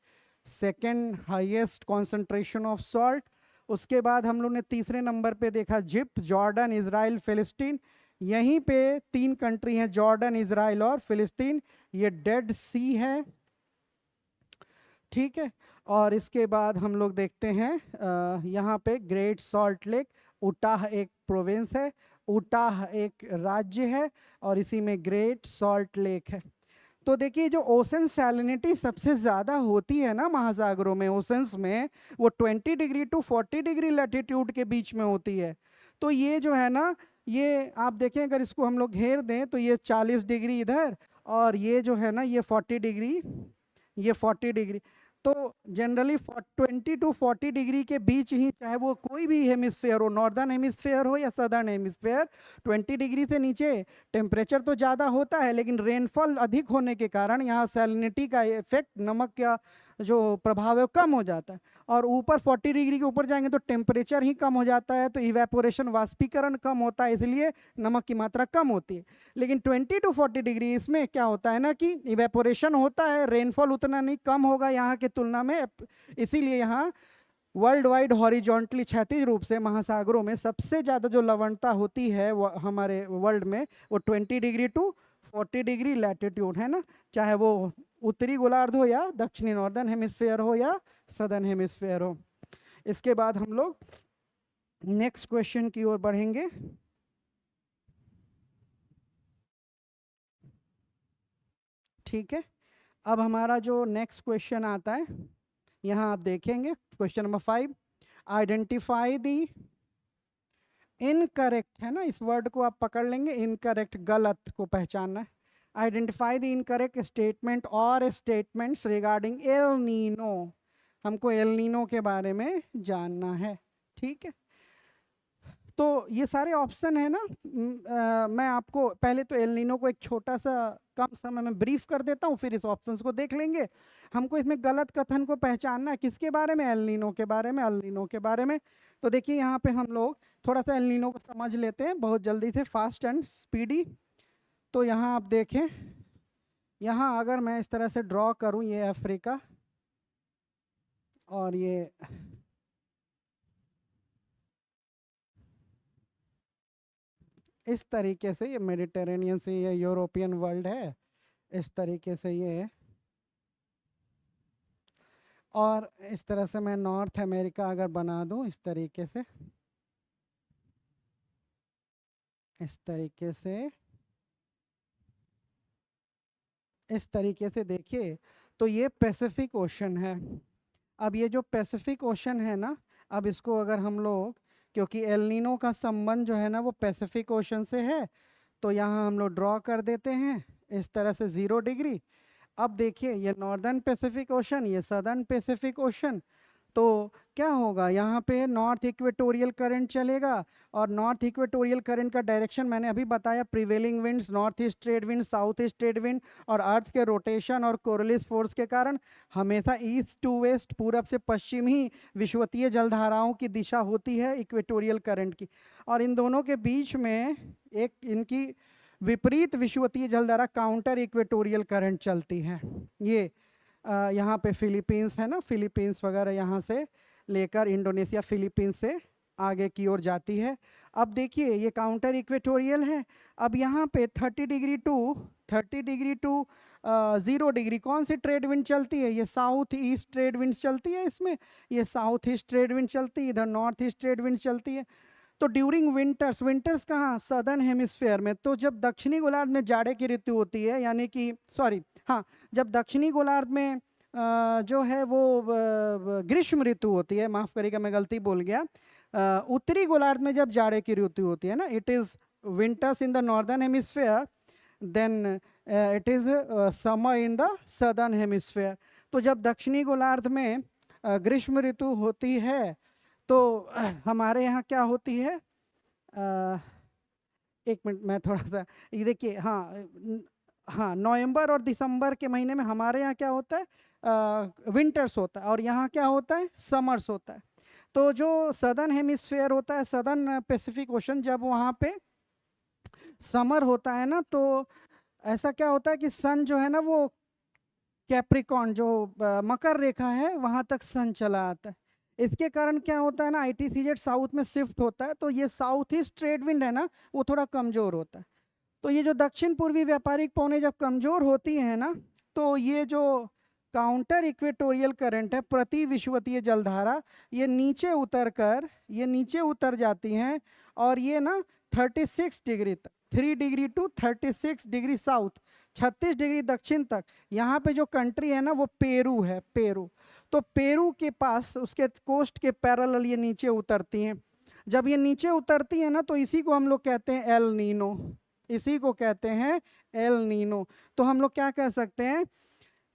second highest concentration of salt. उसके बाद हम लोग ने तीसरे नंबर पे देखा जिप्ट, जॉर्डन, इजराइल, फिलिस्तीन। यहीं पे 3 कंट्री हैं, जॉर्डन, इजराइल और फिलिस्तीन। ये डेड सी है, ठीक है। और इसके बाद हम लोग देखते हैं यहाँ पे ग्रेट सॉल्ट लेक, उटाह एक प्रोविंस है, उटाह एक राज्य है और इसी में ग्रेट सॉल्ट लेक है। तो देखिए जो ओशन सैलिनिटी सबसे ज़्यादा होती है ना महासागरों में, ओशंस में, वो 20 डिग्री टू 40 डिग्री लैटिट्यूड के बीच में होती है। तो ये जो है ना, ये आप देखें अगर इसको हम लोग घेर दें तो ये 40 डिग्री इधर और ये जो है ना ये 40 डिग्री, ये 40 डिग्री। तो जनरली 20 टू 40 डिग्री के बीच ही, चाहे वो कोई भी हेमिस्फेयर हो, नॉर्दर्न हेमिस्फेयर हो या सदर्न हेमिस्फेयर, 20 डिग्री से नीचे टेम्परेचर तो ज़्यादा होता है लेकिन रेनफॉल अधिक होने के कारण यहाँ सैलिनिटी का इफेक्ट, नमक का जो प्रभाव है वो कम हो जाता है। और ऊपर 40 डिग्री के ऊपर जाएंगे तो टेम्परेचर ही कम हो जाता है, तो इवेपोरेशन, वाष्पीकरण कम होता है, इसलिए नमक की मात्रा कम होती है। लेकिन 20 टू 40 डिग्री इसमें क्या होता है ना कि इवेपोरेशन होता है, रेनफॉल उतना नहीं, कम होगा यहाँ की तुलना में। इसीलिए यहाँ वर्ल्ड वाइड हॉरिजॉन्टली, क्षैतिज रूप से महासागरों में सबसे ज़्यादा जो लवणता होती है वो हमारे वर्ल्ड में वो 20 डिग्री टू 40 डिग्री लैटिट्यूड है ना, चाहे वो उत्तरी गोलार्ध हो या दक्षिणी नॉर्दर्न हेमिस्फेयर हो या सदर्न हेमिस्फेयर हो। इसके बाद हम लोग नेक्स्ट क्वेश्चन की ओर बढ़ेंगे। ठीक है, अब हमारा जो नेक्स्ट क्वेश्चन आता है, यहाँ आप देखेंगे question number 5, identify the incorrect, है ना, इस वर्ड को आप पकड़ लेंगे, इनकरेक्ट, गलत को पहचानना है। आइडेंटिफाई द इनकरेक्ट स्टेटमेंट और स्टेटमेंट्स रिगार्डिंग एल नीनो, हमको एल नीनो के बारे में जानना है, ठीक है। तो ये सारे ऑप्शन है ना, मैं आपको पहले तो एल नीनो को एक छोटा सा कम समय में ब्रीफ कर देता हूँ, फिर इस ऑप्शंस को देख लेंगे। हमको इसमें गलत कथन को पहचानना है, किसके बारे में, एल नीनो के बारे में, एल नीनो के बारे में। तो देखिए यहाँ पे हम लोग थोड़ा सा एल नीनो को समझ लेते हैं बहुत जल्दी से, फास्ट एंड स्पीडी। तो यहाँ आप देखें, यहाँ अगर मैं इस तरह से ड्रॉ करूँ, ये अफ्रीका और ये इस तरीके से, ये मेडिटेरेनियन से, ये यूरोपियन वर्ल्ड है, इस तरीके से ये, और इस तरह से मैं नॉर्थ अमेरिका अगर बना दूं इस तरीके से, इस तरीके से, इस तरीके से देखिए, तो ये पैसिफिक ओशन है। अब ये जो पैसिफिक ओशन है ना, अब इसको अगर हम लोग, क्योंकि एल नीनो का संबंध जो है ना वो पैसिफिक ओशन से है, तो यहाँ हम लोग ड्रॉ कर देते हैं इस तरह से 0 डिग्री। अब देखिए ये नॉर्दर्न पैसिफिक ओशन, ये सदर्न पैसिफिक ओशन, तो क्या होगा, यहाँ पे नॉर्थ इक्वेटोरियल करंट चलेगा और नॉर्थ इक्वेटोरियल करंट का डायरेक्शन मैंने अभी बताया, prevailing winds, north east trade wind, south east trade wind, और अर्थ के रोटेशन और कोरियोलिस फोर्स के कारण हमेशा ईस्ट टू वेस्ट, पूरब से पश्चिम ही विषुवतीय जलधाराओं की दिशा होती है इक्वेटोरियल करंट की। और इन दोनों के बीच में एक इनकी विपरीत विषुवतीय जलधारा काउंटर इक्वेटोरियल करंट चलती है। ये यहाँ पे फिलीपींस है ना, फिलीपींस वगैरह यहाँ से लेकर इंडोनेशिया, फिलीपींस से आगे की ओर जाती है। अब देखिए ये काउंटर इक्वेटोरियल है। अब यहाँ पे 30 डिग्री टू 0 डिग्री कौन सी ट्रेड विंड चलती है, ये साउथ ईस्ट ट्रेड विंड चलती है, इसमें ये साउथ ईस्ट ट्रेड विंड चलती है, इधर नॉर्थ ईस्ट ट्रेड विंड चलती है। तो ड्यूरिंग विंटर्स, विंटर्स कहाँ, सदर्न हेमिस्फेयर में, तो जब दक्षिणी गोलार्ध में जाड़े की ऋतु होती है, यानी कि सॉरी हाँ, जब दक्षिणी गोलार्ध में जो है वो ग्रीष्म ऋतु होती है, माफ़ करिएगा मैं गलती बोल गया, उत्तरी गोलार्ध में जब जाड़े की ऋतु होती है ना, it is winters in the northern hemisphere, then it is summer in the southern hemisphere. तो जब दक्षिणी गोलार्ध में ग्रीष्म ऋतु होती है तो हमारे यहाँ क्या होती है, एक मिनट मैं थोड़ा सा, ये देखिए, हाँ नवंबर और दिसंबर के महीने में हमारे यहाँ क्या होता है, विंटर्स होता है, और यहाँ क्या होता है, समर्स होता है। तो जो सदर्न हेमिस्फेयर होता है, सदर्न पैसिफिक ओशन, जब वहाँ पे समर होता है ना, तो ऐसा क्या होता है कि सन जो है ना वो कैप्रिकॉन जो मकर रेखा है वहां तक सन चला आता है। इसके कारण क्या होता है ना, ITCZ साउथ में शिफ्ट होता है, तो ये साउथ ईस्ट ट्रेड विंड है ना वो थोड़ा कमजोर होता है। तो ये जो दक्षिण पूर्वी व्यापारिक पवनें जब कमजोर होती हैं ना, तो ये जो काउंटर इक्वेटोरियल करंट है, प्रति विषुवतीय जलधारा, ये नीचे उतर जाती हैं, और ये ना 36 डिग्री तक, 3 degree to 36 degree south, 36 degree दक्षिण तक, यहाँ पे जो कंट्री है ना वो पेरू है, पेरू। तो पेरू के पास उसके कोस्ट के पैरेलल ये नीचे उतरती हैं। जब ये नीचे उतरती है ना, तो इसी को हम लोग कहते हैं एल नीनो, इसी को कहते हैं एल नीनो। तो हम लोग क्या कह सकते हैं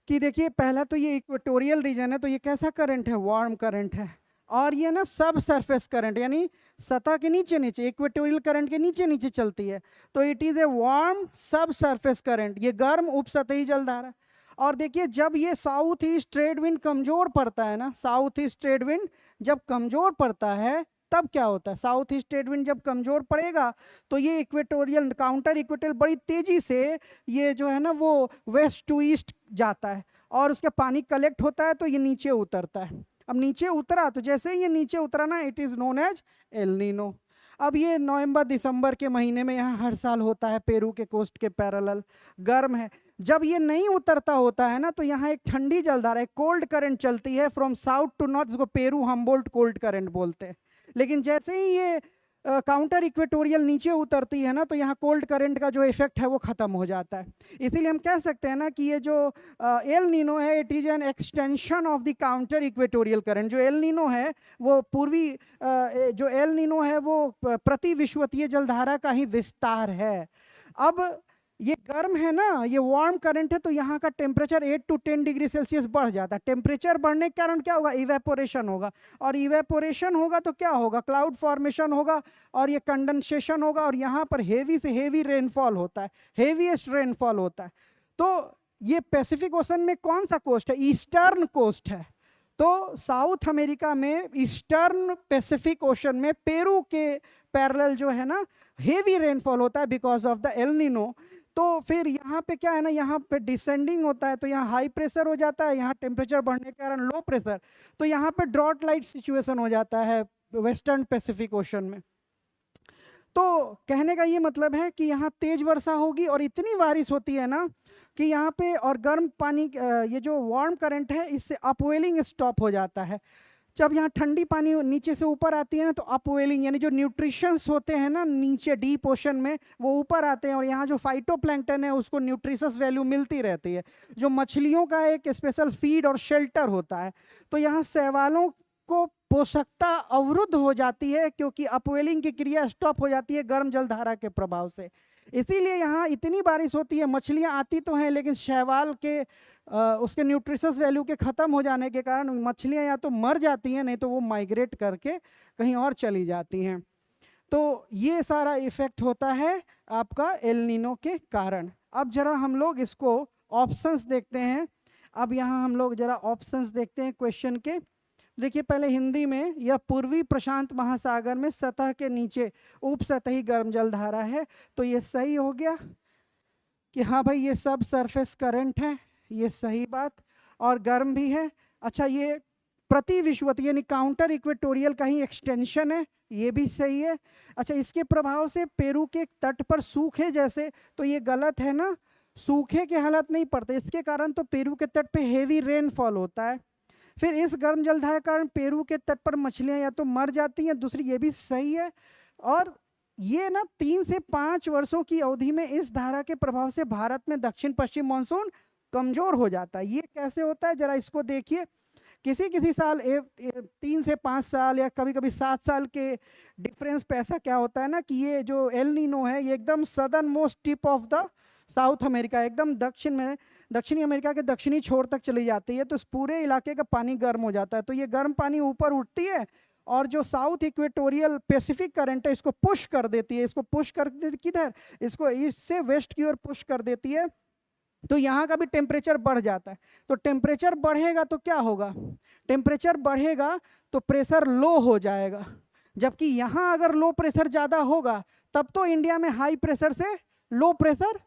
कि देखिए, पहला तो ये इक्वेटोरियल रीजन है, तो ये कैसा करंट है, वार्म करंट है, और ये ना सब सरफेस करंट, यानी सतह के नीचे नीचे, इक्वेटोरियल करंट के नीचे नीचे चलती है, तो इट इज ए वार्म सब सरफेस करंट, ये गर्म उपसतही जलधारा। और देखिए, जब ये साउथ ईस्ट ट्रेड विंड कमजोर पड़ता है ना, साउथ ईस्ट ट्रेड विंड जब कमजोर पड़ता है तब क्या होता है, साउथ ईस्ट ट्रेड विंड जब कमजोर पड़ेगा तो ये इक्वेटोरियल, काउंटर इक्वेटोरियल बड़ी तेजी से ये जो है ना वो वेस्ट टू ईस्ट जाता है, और उसका पानी कलेक्ट होता है, तो ये नीचे उतरता है। अब नीचे उतरा, तो जैसे ही ये नीचे उतरा ना, it is known as El Nino. अब ये नवंबर दिसंबर के महीने में यहाँ हर साल होता है, पेरू के कोस्ट के पैरेलल, गर्म है। जब ये नहीं उतरता होता है ना, तो यहाँ एक ठंडी जलधारा, एक कोल्ड करंट चलती है फ्रॉम साउथ टू नॉर्थ, जिसको पेरू हम्बोल्ट कोल्ड करंट बोलते हैं। लेकिन जैसे ही ये काउंटर इक्वेटोरियल नीचे उतरती है ना, तो यहाँ कोल्ड करंट का जो इफेक्ट है वो खत्म हो जाता है। इसीलिए हम कह सकते हैं ना कि ये जो एल नीनो है, it is an extension of the counter equatorial current. जो एल नीनो है वो पूर्वी जो एल नीनो है वो प्रति विषुवतीय जलधारा का ही विस्तार है। अब ये गर्म है ना, ये वार्म करंट है, तो यहाँ का टेम्परेचर 8 to 10 डिग्री सेल्सियस बढ़ जाता है। टेम्परेचर बढ़ने के कारण क्या होगा, इवेपोरेशन होगा, और इवेपोरेशन होगा तो क्या होगा, क्लाउड फॉर्मेशन होगा, और ये कंडेंसेशन होगा, और यहाँ पर हेवी से हेवी रेनफॉल होता है, हेवीएस्ट रेनफॉल होता है। तो ये पैसिफिक ओशन में कौन सा कोस्ट है, ईस्टर्न कोस्ट है। तो साउथ अमेरिका में ईस्टर्न पैसिफिक ओशन में पेरू के पैरेलल जो है ना हेवी रेनफॉल होता है because of the El Nino. तो फिर यहाँ पे क्या है ना, यहाँ पे डिसेंडिंग होता है, तो यहाँ हाई प्रेशर हो जाता है, यहाँ टेम्परेचर बढ़ने के कारण लो प्रेशर, तो यहाँ पे ड्रॉट लाइट सिचुएशन हो जाता है वेस्टर्न पैसिफिक ओशन में। तो कहने का ये मतलब है कि यहाँ तेज वर्षा होगी और इतनी बारिश होती है ना कि यहाँ पे, और गर्म पानी, ये जो वार्म करंट है इससे अपवेलिंग स्टॉप हो जाता है। जब यहाँ ठंडी पानी नीचे से ऊपर आती है ना, तो अपवेलिंग, यानी जो न्यूट्रिशंस होते हैं ना नीचे डीप ओशन में, वो ऊपर आते हैं, और यहाँ जो फाइटोप्लैंक्टन है उसको न्यूट्रिशस वैल्यू मिलती रहती है, जो मछलियों का एक स्पेशल फीड और शेल्टर होता है। तो यहाँ शैवालों को पोषकता अवरुद्ध हो जाती है, क्योंकि अपवेलिंग की क्रिया स्टॉप हो जाती है गर्म जलधारा के प्रभाव से। इसीलिए यहाँ इतनी बारिश होती है, मछलियाँ आती तो हैं, लेकिन शैवाल के उसके न्यूट्रिशस वैल्यू के ख़त्म हो जाने के कारण मछलियाँ या तो मर जाती हैं, नहीं तो वो माइग्रेट करके कहीं और चली जाती हैं। तो ये सारा इफेक्ट होता है आपका एल नीनो के कारण। अब जरा हम लोग इसको ऑप्शंस देखते हैं। अब यहाँ हम लोग जरा ऑप्शंस देखते हैं क्वेश्चन के। देखिए, पहले हिंदी में, यह पूर्वी प्रशांत महासागर में सतह के नीचे उपसतही गर्म जलधारा है, तो ये सही हो गया कि हाँ भाई ये सब सरफेस करंट है, ये सही बात, और गर्म भी है। अच्छा, ये प्रति विषुवतीय यानी काउंटर इक्वेटोरियल का ही एक्सटेंशन है, ये भी सही है। अच्छा, इसके प्रभाव से पेरू के तट पर सूखे जैसे, तो ये गलत है ना, सूखे के हालत नहीं पड़ते, इसके कारण तो पेरू के तट पे हेवी रेनफॉल होता है। फिर इस गर्म जलधारा के कारण पेरू के तट पर मछलियां या तो मर जाती हैं, दूसरी ये भी सही है। और ये ना 3 से 5 वर्षों की अवधि में इस धारा के प्रभाव से भारत में दक्षिण पश्चिम मानसून कमजोर हो जाता है। ये कैसे होता है जरा इसको देखिए। किसी किसी साल 3 से 5 साल या कभी कभी 7 साल के डिफरेंस पे ऐसा क्या होता है ना कि ये जो एल नीनो है ये एकदम southern most tip of the south America, एकदम दक्षिण में, दक्षिणी अमेरिका के दक्षिणी छोर तक चली जाती है, तो इस पूरे इलाके का पानी गर्म हो जाता है। तो ये गर्म पानी ऊपर उठती है और जो साउथ इक्वेटोरियल पैसिफिक करंट है इसको पुश कर देती है, इसको पुश कर देती किधर, इसको ईस्ट से वेस्ट की ओर पुश कर देती है, तो यहाँ का भी टेम्परेचर बढ़ जाता है। तो टेम्परेचर बढ़ेगा तो क्या होगा, टेम्परेचर बढ़ेगा तो प्रेशर लो हो जाएगा, जबकि यहाँ अगर लो प्रेशर ज़्यादा होगा तब तो इंडिया में हाई प्रेशर से लो प्रेशर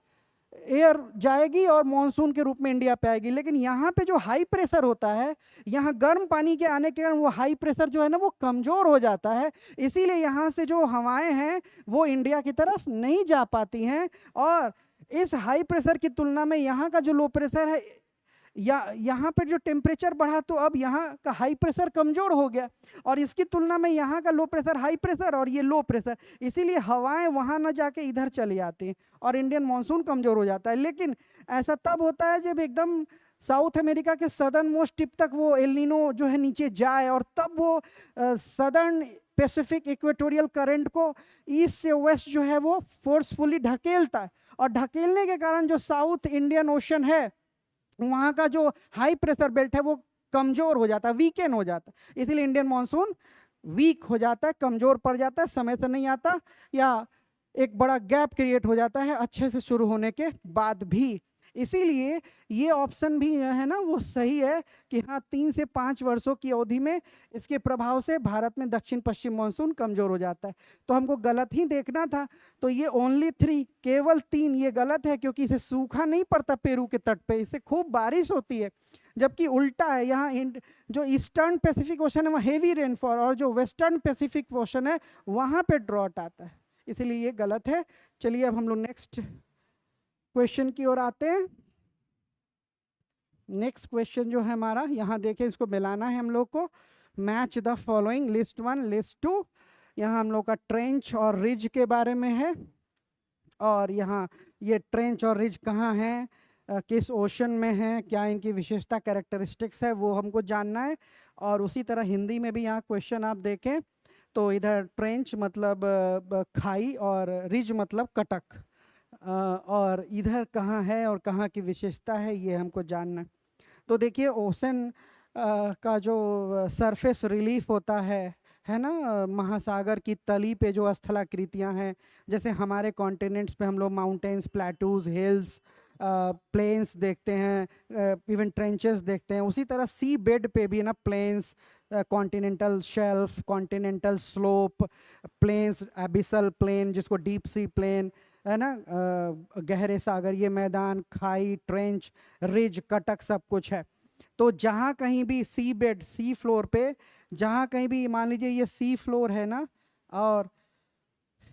एयर जाएगी और मॉनसून के रूप में इंडिया पे आएगी। लेकिन यहाँ पे जो हाई प्रेशर होता है, यहाँ गर्म पानी के आने के कारण वो हाई प्रेशर जो है ना वो कमज़ोर हो जाता है, इसीलिए यहाँ से जो हवाएं हैं वो इंडिया की तरफ नहीं जा पाती हैं। और इस हाई प्रेशर की तुलना में यहाँ का जो लो प्रेशर है, यहाँ पर जो टेम्परेचर बढ़ा तो अब यहाँ का हाई प्रेशर कमज़ोर हो गया, और इसकी तुलना में यहाँ का लो प्रेशर हाई प्रेशर और ये लो प्रेशर, इसीलिए हवाएं वहाँ न जाके इधर चली आती हैं और इंडियन मानसून कमज़ोर हो जाता है। लेकिन ऐसा तब होता है जब एकदम साउथ अमेरिका के सदर्न मोस्ट टिप तक वो एल नीनो जो है नीचे जाए, और तब वो सदर्न पैसिफिक इक्वेटोरियल करंट को ईस्ट से वेस्ट जो है वो फोर्सफुली ढकेलता है, और ढकेलने के कारण जो साउथ इंडियन ओशन है वहाँ का जो हाई प्रेशर बेल्ट है वो कमज़ोर हो जाता है, वीकेन हो जाता है, इसीलिए इंडियन मानसून वीक हो जाता है, कमज़ोर पड़ जाता है, समय से नहीं आता, या एक बड़ा गैप क्रिएट हो जाता है अच्छे से शुरू होने के बाद भी। इसीलिए ये ऑप्शन भी है ना वो सही है कि हाँ 3 से 5 वर्षों की अवधि में इसके प्रभाव से भारत में दक्षिण पश्चिम मानसून कमज़ोर हो जाता है। तो हमको गलत ही देखना था, तो ये ओनली 3, केवल 3 ये गलत है, क्योंकि इसे सूखा नहीं पड़ता पेरू के तट पे, इससे खूब बारिश होती है, जबकि उल्टा है, यहाँ जो ईस्टर्न पैसिफिक ओशन है वहाँ हेवी रेनफॉल, और जो वेस्टर्न पैसिफिक ओशन है वहाँ पे ड्रॉट आता है, इसलिए ये गलत है। चलिए अब हम लोग नेक्स्ट क्वेश्चन की ओर आते हैं। नेक्स्ट क्वेश्चन जो है हमारा, यहाँ देखें, इसको मिलाना है हम लोग को। Match the following, list 1 list 2। यहाँ हम लोग का ट्रेंच और रिज के बारे में है, और यहाँ ये ट्रेंच और रिज कहाँ हैं, किस ओशन में है, क्या इनकी विशेषता कैरेक्टरिस्टिक्स है वो हमको जानना है। और उसी तरह हिंदी में भी यहाँ क्वेश्चन आप देखें तो इधर ट्रेंच मतलब खाई और रिज मतलब कटक, और इधर कहाँ है और कहाँ की विशेषता है ये हमको जानना। तो देखिए ओशन का जो सरफेस रिलीफ होता है ना, महासागर की तली पे जो स्थलाकृतियाँ हैं, जैसे हमारे कॉन्टिनेंट्स पे हम लोग माउंटेन्स, प्लेटूज, हिल्स, प्लेन्स देखते हैं, इवन ट्रेंचेस देखते हैं, उसी तरह सी बेड पे भी ना plains, continental shelf, continental slope, plains, abyssal plain जिसको डीप सी प्लेन है ना, गहरे सागर, ये मैदान, खाई, ट्रेंच, रिज, कटक सब कुछ है। तो जहाँ कहीं भी सी बेड, सी फ्लोर पे जहाँ कहीं भी मान लीजिए ये सी फ्लोर है ना, और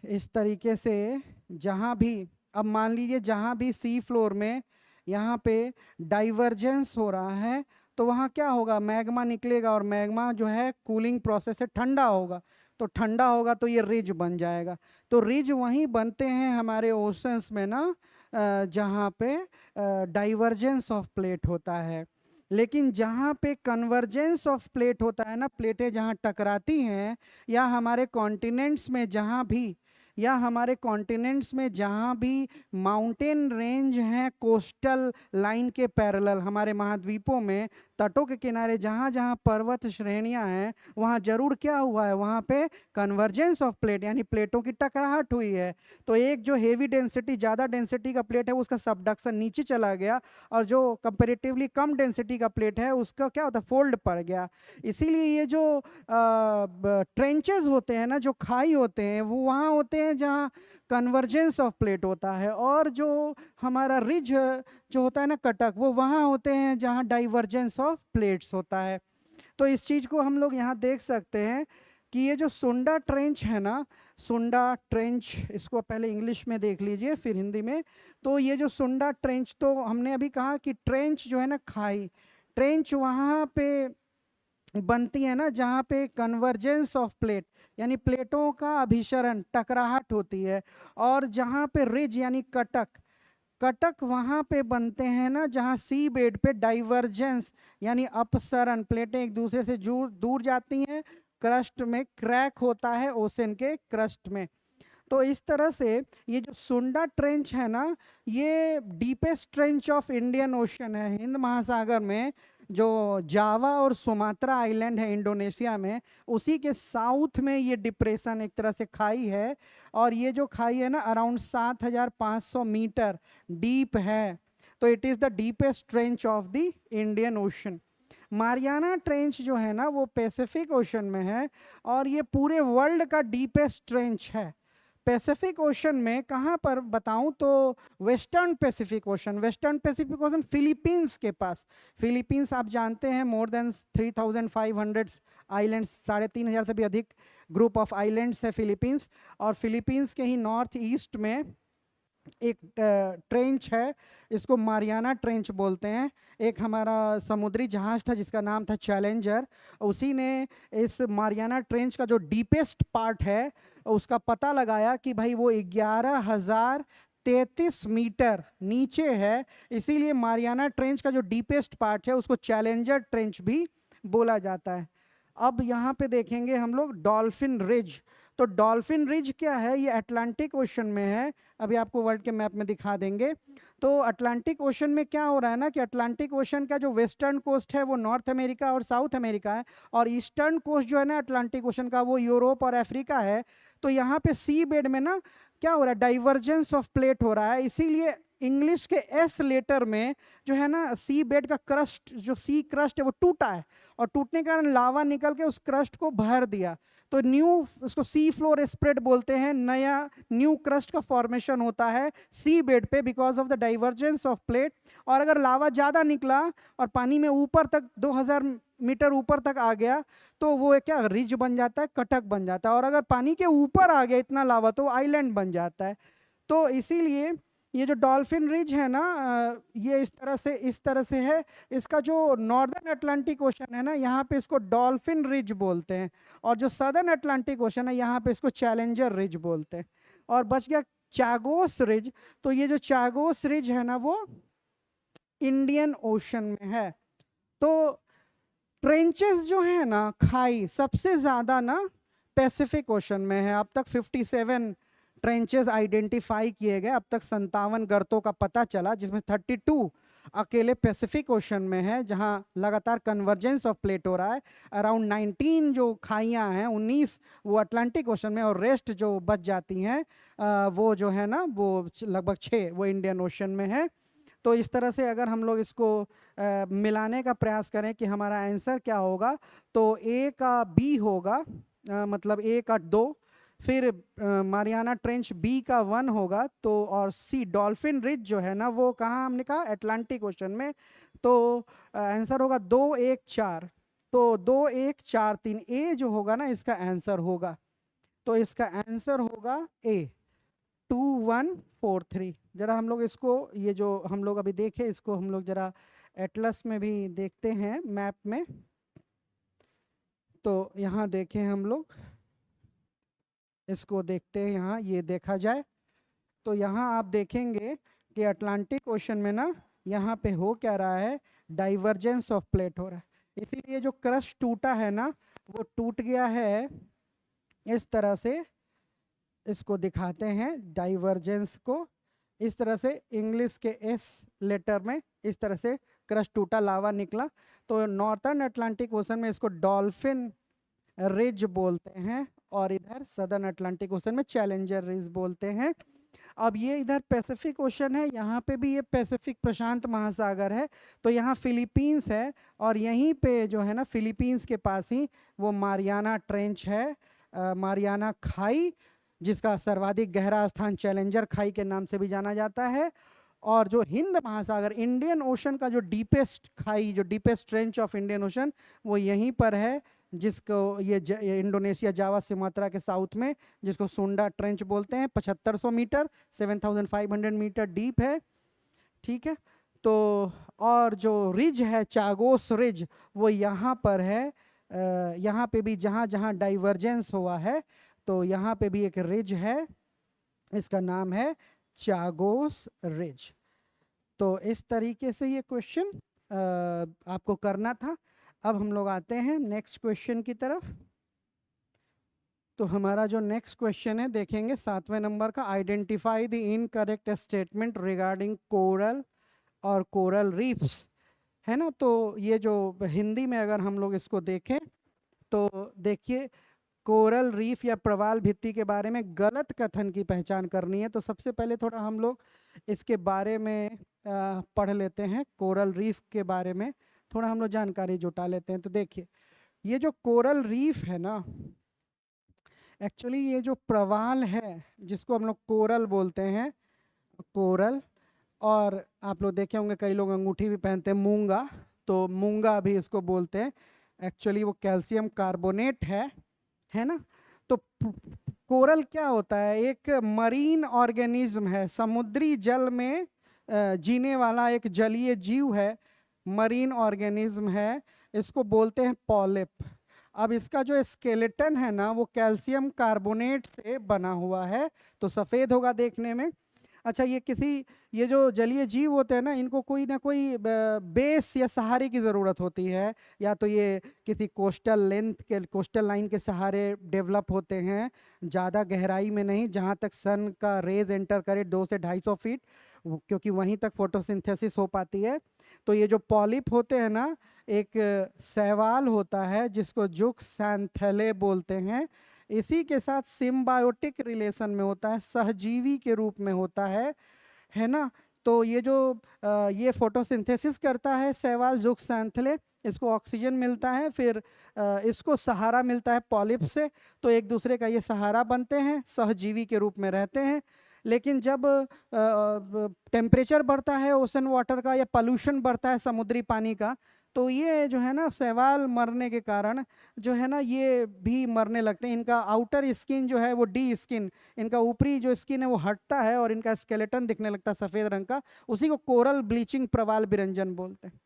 इस तरीके से जहाँ भी, अब मान लीजिए जहाँ भी सी फ्लोर में यहाँ पे डाइवर्जेंस हो रहा है तो वहाँ क्या होगा, मैग्मा निकलेगा, और मैग्मा जो है कूलिंग प्रोसेस से ठंडा होगा, तो ठंडा होगा तो ये रिज बन जाएगा। तो रिज वहीं बनते हैं हमारे ओशंस में ना जहाँ पे डाइवर्जेंस ऑफ प्लेट होता है। लेकिन जहाँ पे कन्वर्जेंस ऑफ प्लेट होता है ना, प्लेटें जहाँ टकराती हैं, या हमारे कॉन्टिनेंट्स में जहाँ भी जहाँ भी माउंटेन रेंज हैं कोस्टल लाइन के पैरेलल, हमारे महाद्वीपों में तटों के किनारे जहाँ जहाँ पर्वत श्रेणियाँ हैं वहाँ जरूर क्या हुआ है, वहाँ पे कन्वर्जेंस ऑफ प्लेट यानी प्लेटों की टकराहट हुई है। तो एक जो हेवी डेंसिटी, ज़्यादा डेंसिटी का प्लेट है उसका सबडक्शन नीचे चला गया, और जो कंपेरेटिवली कम डेंसिटी का प्लेट है उसका क्या होता है, फोल्ड पड़ गया। इसीलिए ये जो ट्रेंचेस होते हैं ना, जो खाई होते हैं, वो वहाँ होते हैं जहाँ कन्वर्जेंस ऑफ प्लेट होता है, और जो हमारा रिज जो होता है ना, कटक, वो वहाँ होते हैं जहाँ डाइवर्जेंस ऑफ प्लेट्स होता है। तो इस चीज़ को हम लोग यहाँ देख सकते हैं कि ये जो सुंडा ट्रेंच है ना, सुंडा ट्रेंच, इसको पहले इंग्लिश में देख लीजिए फिर हिंदी में। तो ये जो सुंडा ट्रेंच, तो हमने अभी कहा कि ट्रेंच जो है ना, खाई, ट्रेंच वहाँ पे बनती है ना जहाँ पे कन्वर्जेंस ऑफ प्लेट यानी प्लेटों का अभिसरण, टकराहट होती है, और जहाँ पे रिज यानी कटक, कटक वहाँ पे बनते हैं ना जहाँ सी बेड पे डाइवर्जेंस यानी अपसरण, प्लेटें एक दूसरे से दूर जाती हैं, क्रस्ट में क्रैक होता है ओशन के क्रस्ट में। तो इस तरह से ये जो सुंडा ट्रेंच है ना, ये deepest trench of Indian ocean है, हिंद महासागर में, जो जावा और सुमात्रा आइलैंड है इंडोनेशिया में, उसी के साउथ में ये डिप्रेशन एक तरह से खाई है। और ये जो खाई है ना अराउंड 7500 मीटर डीप है। तो it is the deepest trench of the Indian ocean. Mariana trench जो है ना वो पैसिफिक ओशन में है और ये पूरे वर्ल्ड का डीपेस्ट ट्रेंच है। पैसिफिक ओशन में कहाँ पर बताऊं तो western Pacific ocean, western Pacific ocean Philippines के पास। फिलीपींस आप जानते हैं मोर देन 3,500 आइलैंड्स, 3,500 से भी अधिक ग्रुप ऑफ आइलैंड्स है फिलीपींस। और फिलीपींस के ही नॉर्थ ईस्ट में एक ट्रेंच है, इसको मारियाना ट्रेंच बोलते हैं। एक हमारा समुद्री जहाज था जिसका नाम था चैलेंजर, उसी ने इस मारियाना ट्रेंच का जो डीपेस्ट पार्ट है उसका पता लगाया कि भाई वो 11,033 मीटर नीचे है, इसीलिए मारियाना ट्रेंच का जो डीपेस्ट पार्ट है उसको चैलेंजर ट्रेंच भी बोला जाता है। अब यहाँ पे देखेंगे हम लोग डॉल्फिन रिज। तो डॉल्फिन रिज क्या है, ये अटलांटिक ओशन में है, अभी आपको वर्ल्ड के मैप में दिखा देंगे। तो अटलांटिक ओशन में क्या हो रहा है ना कि अटलांटिक ओशन का जो वेस्टर्न कोस्ट है वो नॉर्थ अमेरिका और साउथ अमेरिका है, और ईस्टर्न कोस्ट जो है ना अटलांटिक ओशन का वो यूरोप और अफ्रीका है। तो यहाँ पे सी बेड में ना क्या हो रहा है, डाइवर्जेंस ऑफ प्लेट हो रहा है, इसीलिए इंग्लिश के एस लेटर में जो है ना सी बेड का क्रस्ट, जो सी क्रस्ट है वो टूटा है, और टूटने के कारण लावा निकल के उस क्रस्ट को भर दिया। तो न्यू, उसको सी फ्लोर स्प्रेड बोलते हैं, नया न्यू क्रस्ट का फॉर्मेशन होता है सी बेड पे because of the divergence of plate. और अगर लावा ज़्यादा निकला और पानी में ऊपर तक 2000 मीटर ऊपर तक आ गया तो वो क्या रिज बन जाता है, कटक बन जाता है, और अगर पानी के ऊपर आ गया इतना लावा तो आइलैंड बन जाता है। तो इसीलिए ये जो डॉल्फिन रिज है ना ये इस तरह से है। इसका जो नॉर्दर्न अटलांटिक ओशन है ना यहाँ पे इसको डॉल्फिन रिज बोलते हैं, और जो सदर्न अटलांटिक ओशन है यहाँ पे इसको चैलेंजर रिज बोलते हैं। और बच गया चागोस रिज। तो ये जो चागोस रिज है ना वो इंडियन ओशन में है। तो ट्रेंचेस जो है ना खाई सबसे ज़्यादा ना पैसिफिक ओशन में है। अब तक 57 ट्रेंचेस आइडेंटिफाई किए गए, अब तक 57 गर्तों का पता चला, जिसमें 32 अकेले पैसिफिक ओशन में है जहां लगातार कन्वर्जेंस ऑफ प्लेट हो रहा है। अराउंड 19 जो खाइयां हैं 19 वो अटलांटिक ओशन में, और रेस्ट जो बच जाती हैं वो जो है ना वो लगभग 6 वो इंडियन ओशन में है। तो इस तरह से अगर हम लोग इसको मिलाने का प्रयास करें कि हमारा आंसर क्या होगा, तो ए का बी होगा, मतलब ए का 2, फिर मारियाना ट्रेंच बी का 1 होगा, तो और सी डॉल्फिन रिज जो है ना वो कहाँ हमने कहा अटलांटिक ओशन में। तो आंसर होगा 2 1 4। तो 2 1 4 3 ए जो होगा ना इसका आंसर होगा। तो इसका आंसर होगा ए 2 1 4 3। जरा हम लोग इसको, ये जो हम लोग अभी देखे इसको हम लोग जरा एटलस में भी देखते हैं मैप में। तो यहाँ देखें हम लोग इसको देखते हैं, यहाँ ये देखा जाए तो यहाँ आप देखेंगे कि अटलांटिक ओशन में ना यहाँ पे हो क्या रहा है, डाइवर्जेंस ऑफ प्लेट हो रहा है, इसीलिए जो क्रस्ट टूटा है ना वो टूट गया है इस तरह से। इसको दिखाते हैं डाइवर्जेंस को, इस तरह से इंग्लिश के एस लेटर में इस तरह से क्रस्ट टूटा, लावा निकला। तो नॉर्थर्न अटलांटिक ओशन में इसको डॉल्फिन रिज बोलते हैं, और इधर सदर्न अटलांटिक ओशन में चैलेंजर रिज बोलते हैं। अब ये इधर पैसिफिक ओशन है, यहाँ पे भी ये पैसिफिक प्रशांत महासागर है। तो यहाँ फिलीपींस है, और यहीं पे जो है ना फिलीपींस के पास ही वो मारियाना ट्रेंच है, मारियाना खाई, जिसका सर्वाधिक गहरा स्थान चैलेंजर खाई के नाम से भी जाना जाता है। और जो हिंद महासागर, इंडियन ओशन का जो डीपेस्ट खाई, जो deepest trench of Indian ocean वो यहीं पर है, जिसको ये इंडोनेशिया जावा सुमात्रा के साउथ में, जिसको सुंडा ट्रेंच बोलते हैं। 7500 मीटर 7500 मीटर डीप है, ठीक है। तो और जो रिज है चागोस रिज वो यहाँ पर है, यहाँ पे भी जहाँ जहाँ डाइवर्जेंस हुआ है तो यहाँ पे भी एक रिज है, इसका नाम है चागोस रिज। तो इस तरीके से ये क्वेश्चन आपको करना था। अब हम लोग आते हैं नेक्स्ट क्वेश्चन की तरफ। तो हमारा जो नेक्स्ट क्वेश्चन है देखेंगे 7वें नंबर का, identify the incorrect statement regarding coral और कोरल रीफ्स, है ना। तो ये जो हिंदी में अगर हम लोग इसको देखें तो देखिए कोरल रीफ या प्रवाल भित्ति के बारे में गलत कथन की पहचान करनी है। तो सबसे पहले थोड़ा हम लोग इसके बारे में पढ़ लेते हैं, कोरल रीफ के बारे में थोड़ा हम लोग जानकारी जुटा लेते हैं। तो देखिए, ये जो कोरल रीफ है ना, एक्चुअली ये जो प्रवाल है जिसको हम लोग कोरल बोलते हैं, कोरल, और आप लोग देखे होंगे कई लोग अंगूठी भी पहनते हैं मूंगा, तो मूंगा भी इसको बोलते हैं। एक्चुअली वो कैल्शियम कार्बोनेट है ना। तो कोरल क्या होता है, एक मरीन ऑर्गेनिज्म है, समुद्री जल में जीने वाला एक जलीय जीव है, मरीन ऑर्गेनिज्म है, इसको बोलते हैं पॉलिप। अब इसका जो स्केलेटन है ना वो कैल्शियम कार्बोनेट से बना हुआ है, तो सफ़ेद होगा देखने में। अच्छा, ये जो जलीय जीव होते हैं ना, इनको कोई ना कोई बेस या सहारे की ज़रूरत होती है, या तो ये किसी कोस्टल लाइन के सहारे डेवलप होते हैं, ज़्यादा गहराई में नहीं, जहाँ तक सन का रेज एंटर करे 2 से 250 फीट, क्योंकि वहीं तक फोटोसिंथेसिस हो पाती है। तो ये जो पॉलिप होते हैं ना, एक शैवाल होता है जिसको ज़ूक्सैंथेले बोलते हैं, इसी के साथ सिम्बायोटिक रिलेशन में होता है, सहजीवी के रूप में होता है ना। तो ये फोटोसिंथेसिस करता है शैवाल ज़ूक्सैंथेले, इसको ऑक्सीजन मिलता है, फिर इसको सहारा मिलता है पॉलिप से, तो एक दूसरे का ये सहारा बनते हैं, सहजीवी के रूप में रहते हैं। लेकिन जब टेम्परेचर बढ़ता है ओशन वाटर का, या पोल्यूशन बढ़ता है समुद्री पानी का, तो ये जो है ना शैवाल मरने के कारण जो है ना ये भी मरने लगते हैं। इनका आउटर स्किन जो है वो डी स्किन, इनका ऊपरी जो स्किन है वो हटता है और इनका स्केलेटन दिखने लगता है सफ़ेद रंग का, उसी को कोरल ब्लीचिंग प्रवाल विरंजन बोलते हैं।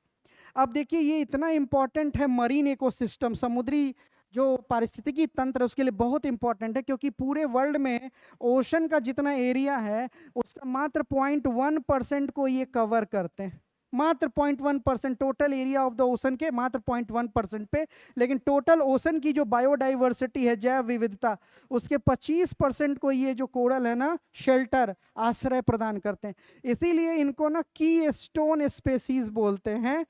अब देखिए, ये इतना इम्पॉर्टेंट है मरीन इकोसिस्टम, समुद्री जो पारिस्थितिकी तंत्र उसके लिए बहुत इंपॉर्टेंट है, क्योंकि पूरे वर्ल्ड में ओशन का जितना एरिया है उसका मात्र 0.1% को ये कवर करते हैं, मात्र 0.1%, total area of the ocean के मात्र 0.1% पे। लेकिन टोटल ओशन की जो बायोडाइवर्सिटी है, जैव विविधता, उसके 25% को ये जो कोरल है ना शेल्टर, आश्रय प्रदान करते हैं। इसीलिए इनको ना की स्टोन स्पेसीज बोलते हैं,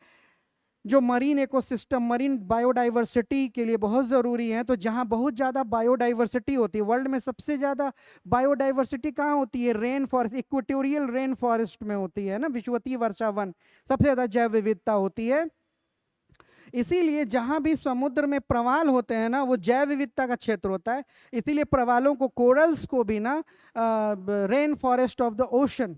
जो मरीन इकोसिस्टम, मरीन बायोडाइवर्सिटी के लिए बहुत ज़रूरी है। तो जहाँ बहुत ज़्यादा बायोडाइवर्सिटी होती है, वर्ल्ड में सबसे ज़्यादा बायोडाइवर्सिटी कहाँ होती है, rain forest, equatorial rain forest में होती है ना, विषुवतीय वर्षा वन, सबसे ज़्यादा जैव विविधता होती है। इसीलिए जहाँ भी समुद्र में प्रवाल होते हैं ना वो जैव विविधता का क्षेत्र होता है, इसीलिए प्रवालों को, कोरल्स को भी ना rain forest of the ocean,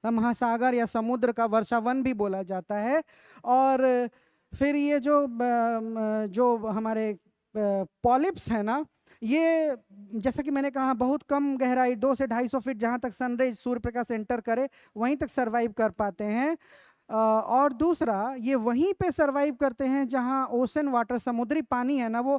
महासागर या समुद्र का वर्षा वन भी बोला जाता है। और फिर ये जो हमारे पॉलिप्स है ना, ये जैसा कि मैंने कहा बहुत कम गहराई, 2 से 250 फीट, जहाँ तक सनरेज सूर्य प्रकाश एंटर करे वहीं तक सरवाइव कर पाते हैं। और दूसरा, ये वहीं पे सरवाइव करते हैं जहाँ ओशन वाटर, समुद्री पानी है ना, वो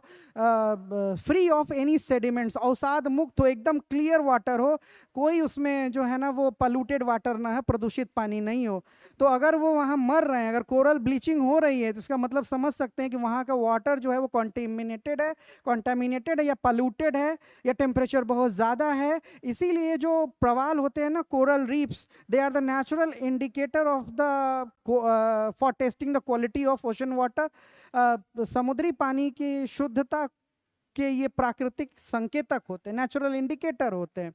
फ्री ऑफ एनी सेडिमेंट्स, अवसाद मुक्त हो, एकदम क्लियर वाटर हो, कोई उसमें जो है ना वो पॉल्यूटेड वाटर ना है, प्रदूषित पानी नहीं हो। तो अगर वो वहाँ मर रहे हैं, अगर कोरल ब्लीचिंग हो रही है, तो इसका मतलब समझ सकते हैं कि वहाँ का वाटर जो है वो कॉन्टामिनेटेड है या पॉल्यूटेड है, या टेम्परेचर बहुत ज़्यादा है। इसीलिए जो प्रवाल होते हैं ना, coral reefs, they are the natural indicator of the for testing the quality of ocean water. समुद्री पानी की शुद्धता के ये प्राकृतिक संकेतक होते हैं, नेचुरल इंडिकेटर होते हैं।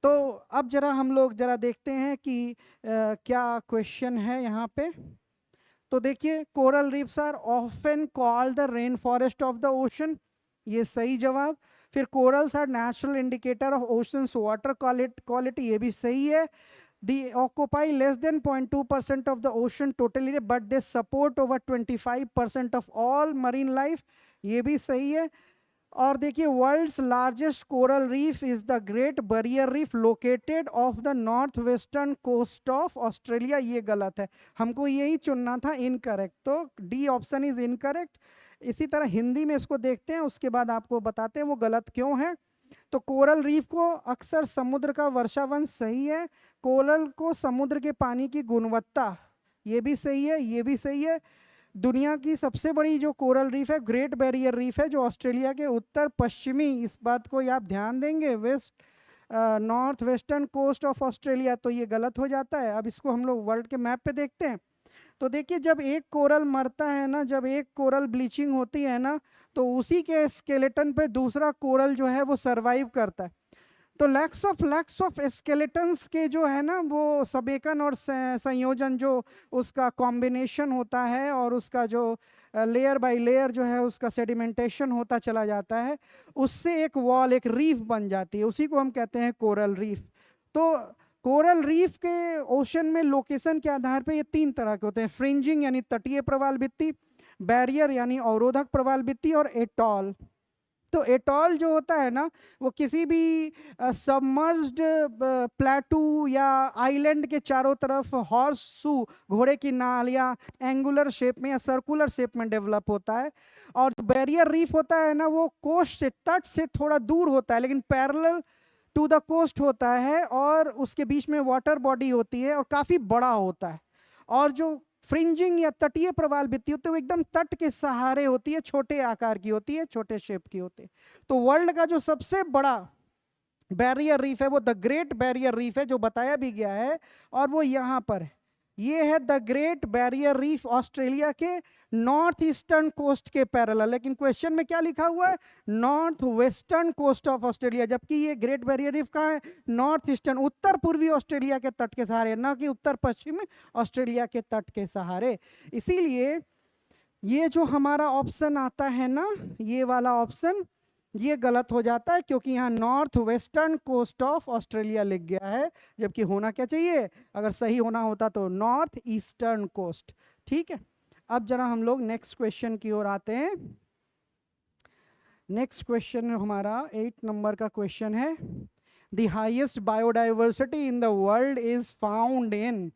तो अब जरा हम लोग जरा देखते हैं कि क्या क्वेश्चन है यहाँ पे। तो देखिए, coral reefs are often called the rain forest of the ocean, ये सही जवाब। फिर corals are natural indicator of oceans water quality, ये भी सही है। They occupy less than 0.2% of the ocean total area, but they support over 25% of all marine life, ये भी सही है। और देखिए, world's largest coral reef is the Great Barrier Reef located off the north western coast of Australia, ये गलत है, हमको यही चुनना था, इनकरेक्ट, तो डी ऑप्शन इज इनकरेक्ट। इसी तरह हिंदी में इसको देखते हैं, उसके बाद आपको बताते हैं वो गलत क्यों है। तो कोरल रीफ को अक्सर समुद्र का वर्षावन, सही है। कोरल को समुद्र के पानी की गुणवत्ता, ये भी सही है, ये भी सही है। दुनिया की सबसे बड़ी जो कोरल रीफ है ग्रेट बैरियर रीफ है, जो ऑस्ट्रेलिया के उत्तर पश्चिमी, इस बात को आप ध्यान देंगे, north western coast of Australia, तो ये गलत हो जाता है। अब इसको हम लोग वर्ल्ड के मैप पे देखते हैं। तो देखिए, जब एक कोरल मरता है ना, जब एक कोरल ब्लीचिंग होती है ना, तो उसी के स्केलेटन पे दूसरा कोरल जो है वो सरवाइव करता है। तो लैक्स ऑफ स्केलेटन्स के जो है ना वो समेकन और संयोजन, जो उसका कॉम्बिनेशन होता है और उसका जो लेयर बाय लेयर जो है उसका सेडिमेंटेशन होता चला जाता है, उससे एक वॉल, एक रीफ बन जाती है, उसी को हम कहते हैं कोरल रीफ। तो कोरल रीफ के ओशन में लोकेशन के आधार पे ये 3 तरह के होते हैं: फ्रिंजिंग यानी तटीय प्रवाल भित्ति, बैरियर यानी अवरोधक प्रवाल भित्ति, और एटॉल। तो एटॉल जो होता है ना वो किसी भी सबमर्ज्ड प्लेटू या आइलैंड के चारों तरफ हॉर्स शू, घोड़े की नाल, या एंगुलर शेप में या सर्कुलर शेप में डेवलप होता है। और बैरियर रीफ होता है ना वो कोस्ट से, तट से थोड़ा दूर होता है लेकिन पैरेलल टू द कोस्ट होता है, और उसके बीच में वाटर बॉडी होती है और काफ़ी बड़ा होता है। और जो फ्रिंजिंग या तटीय प्रवाल भित्ति होती है वो एकदम तट के सहारे होती है, छोटे आकार की होती है, छोटे शेप की होती है। तो वर्ल्ड का जो सबसे बड़ा बैरियर रीफ है वो द ग्रेट बैरियर रीफ है, जो बताया भी गया है, और वो यहाँ पर है। ये है the Great Barrier Reef, Australia के नॉर्थ ईस्टर्न कोस्ट के पैरेलल। लेकिन क्वेश्चन में क्या लिखा हुआ है? North western coast of Australia, जबकि ये ग्रेट बैरियर रीफ कहाँ है? नॉर्थ ईस्टर्न, उत्तर पूर्वी ऑस्ट्रेलिया के तट के सहारे, ना कि उत्तर पश्चिम ऑस्ट्रेलिया के तट के सहारे। इसीलिए ये जो हमारा ऑप्शन आता है ना, ये वाला ऑप्शन, ये गलत हो जाता है, क्योंकि यहाँ north western coast of Australia लिख गया है, जबकि होना क्या चाहिए? अगर सही होना होता तो नॉर्थ ईस्टर्न कोस्ट। ठीक है, अब जरा हम लोग नेक्स्ट क्वेश्चन की ओर आते हैं। नेक्स्ट क्वेश्चन हमारा 8 नंबर का क्वेश्चन है, the highest biodiversity in the world is found in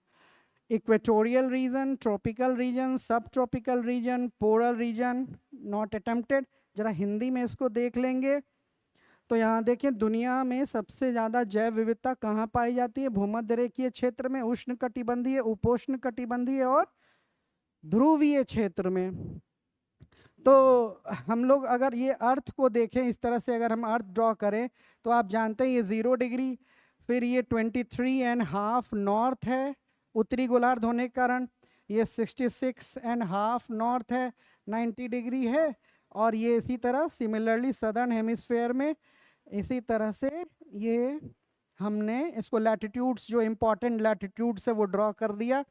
equatorial region, tropical region, subtropical region, polar region, not attempted. जरा हिंदी में इसको देख लेंगे तो यहाँ देखिए, दुनिया में सबसे ज़्यादा जैव विविधता कहाँ पाई जाती है? भूमध्य रेखीय क्षेत्र में, उष्ण कटिबंधीय, उपोष्ण कटिबंधीय और ध्रुवीय क्षेत्र में। तो हम लोग अगर ये अर्थ को देखें इस तरह से, अगर हम अर्थ ड्रॉ करें तो आप जानते हैं ये 0 डिग्री, फिर ये 23.5 नॉर्थ है उत्तरी गोलार्ध होने के कारण, ये 66.5 नॉर्थ है, 90 डिग्री है, और ये इसी तरह सिमिलरली सदर्न हेमिस्फेयर में इसी तरह से ये हमने इसको लैटिट्यूड्स, जो इम्पॉर्टेंट लैटिट्यूड्स है वो ड्रॉ कर दिया।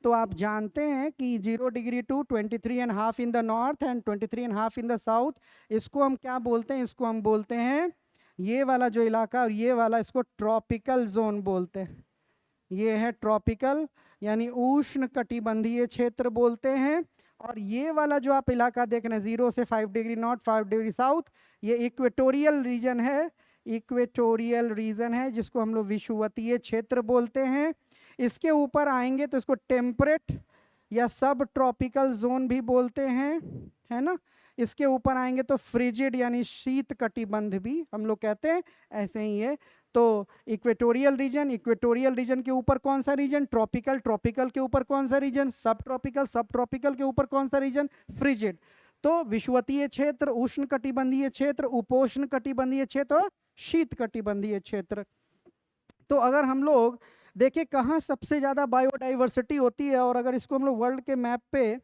तो आप जानते हैं कि 0 degree to 23.5 in the north and 23.5 in the south, इसको हम क्या बोलते हैं? इसको हम बोलते हैं, ये वाला जो इलाका और ये वाला, इसको ट्रॉपिकल जोन बोलते हैं। ये है ट्रॉपिकल यानी उष्ण कटिबंधीय क्षेत्र बोलते हैं। और ये वाला जो आप इलाका देख रहे हैं 0 से 5 डिग्री नॉर्थ, 5 डिग्री साउथ, ये इक्वेटोरियल रीजन है, इक्वेटोरियल रीजन है जिसको हम लोग विषुवतीय क्षेत्र बोलते हैं। इसके ऊपर आएंगे तो इसको टेम्परेट या सब ट्रॉपिकल जोन भी बोलते हैं, है ना। इसके ऊपर आएंगे तो फ्रिजिड यानी शीत कटिबंध भी हम लोग कहते हैं, ऐसे ही है। तो इक्वेटोरियल रीजन, इक्वेटोरियल रीजन के ऊपर कौन सा रीजन? ट्रॉपिकल, ट्रॉपिकल के ऊपर कौन सा रीजन? सब ट्रॉपिकल, सब ट्रॉपिकल के ऊपर कौन सा रीजन? फ्रिजिड। तो विषुवतीय क्षेत्र, उष्ण कटिबंधीय क्षेत्र, उपोष्ण कटिबंधीय क्षेत्र और शीत कटिबंधीय क्षेत्र। तो अगर हम लोग देखें कहाँ सबसे ज़्यादा बायोडाइवर्सिटी होती है, और अगर इसको हम लोग वर्ल्ड के मैप पे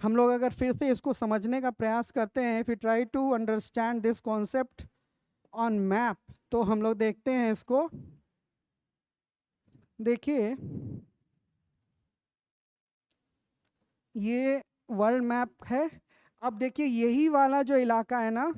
हम लोग अगर फिर से इसको समझने का प्रयास करते हैं, if you try to understand this concept on map, तो हम लोग देखते हैं इसको, देखिए ये वर्ल्ड मैप है। अब देखिए यही वाला जो इलाका है ना,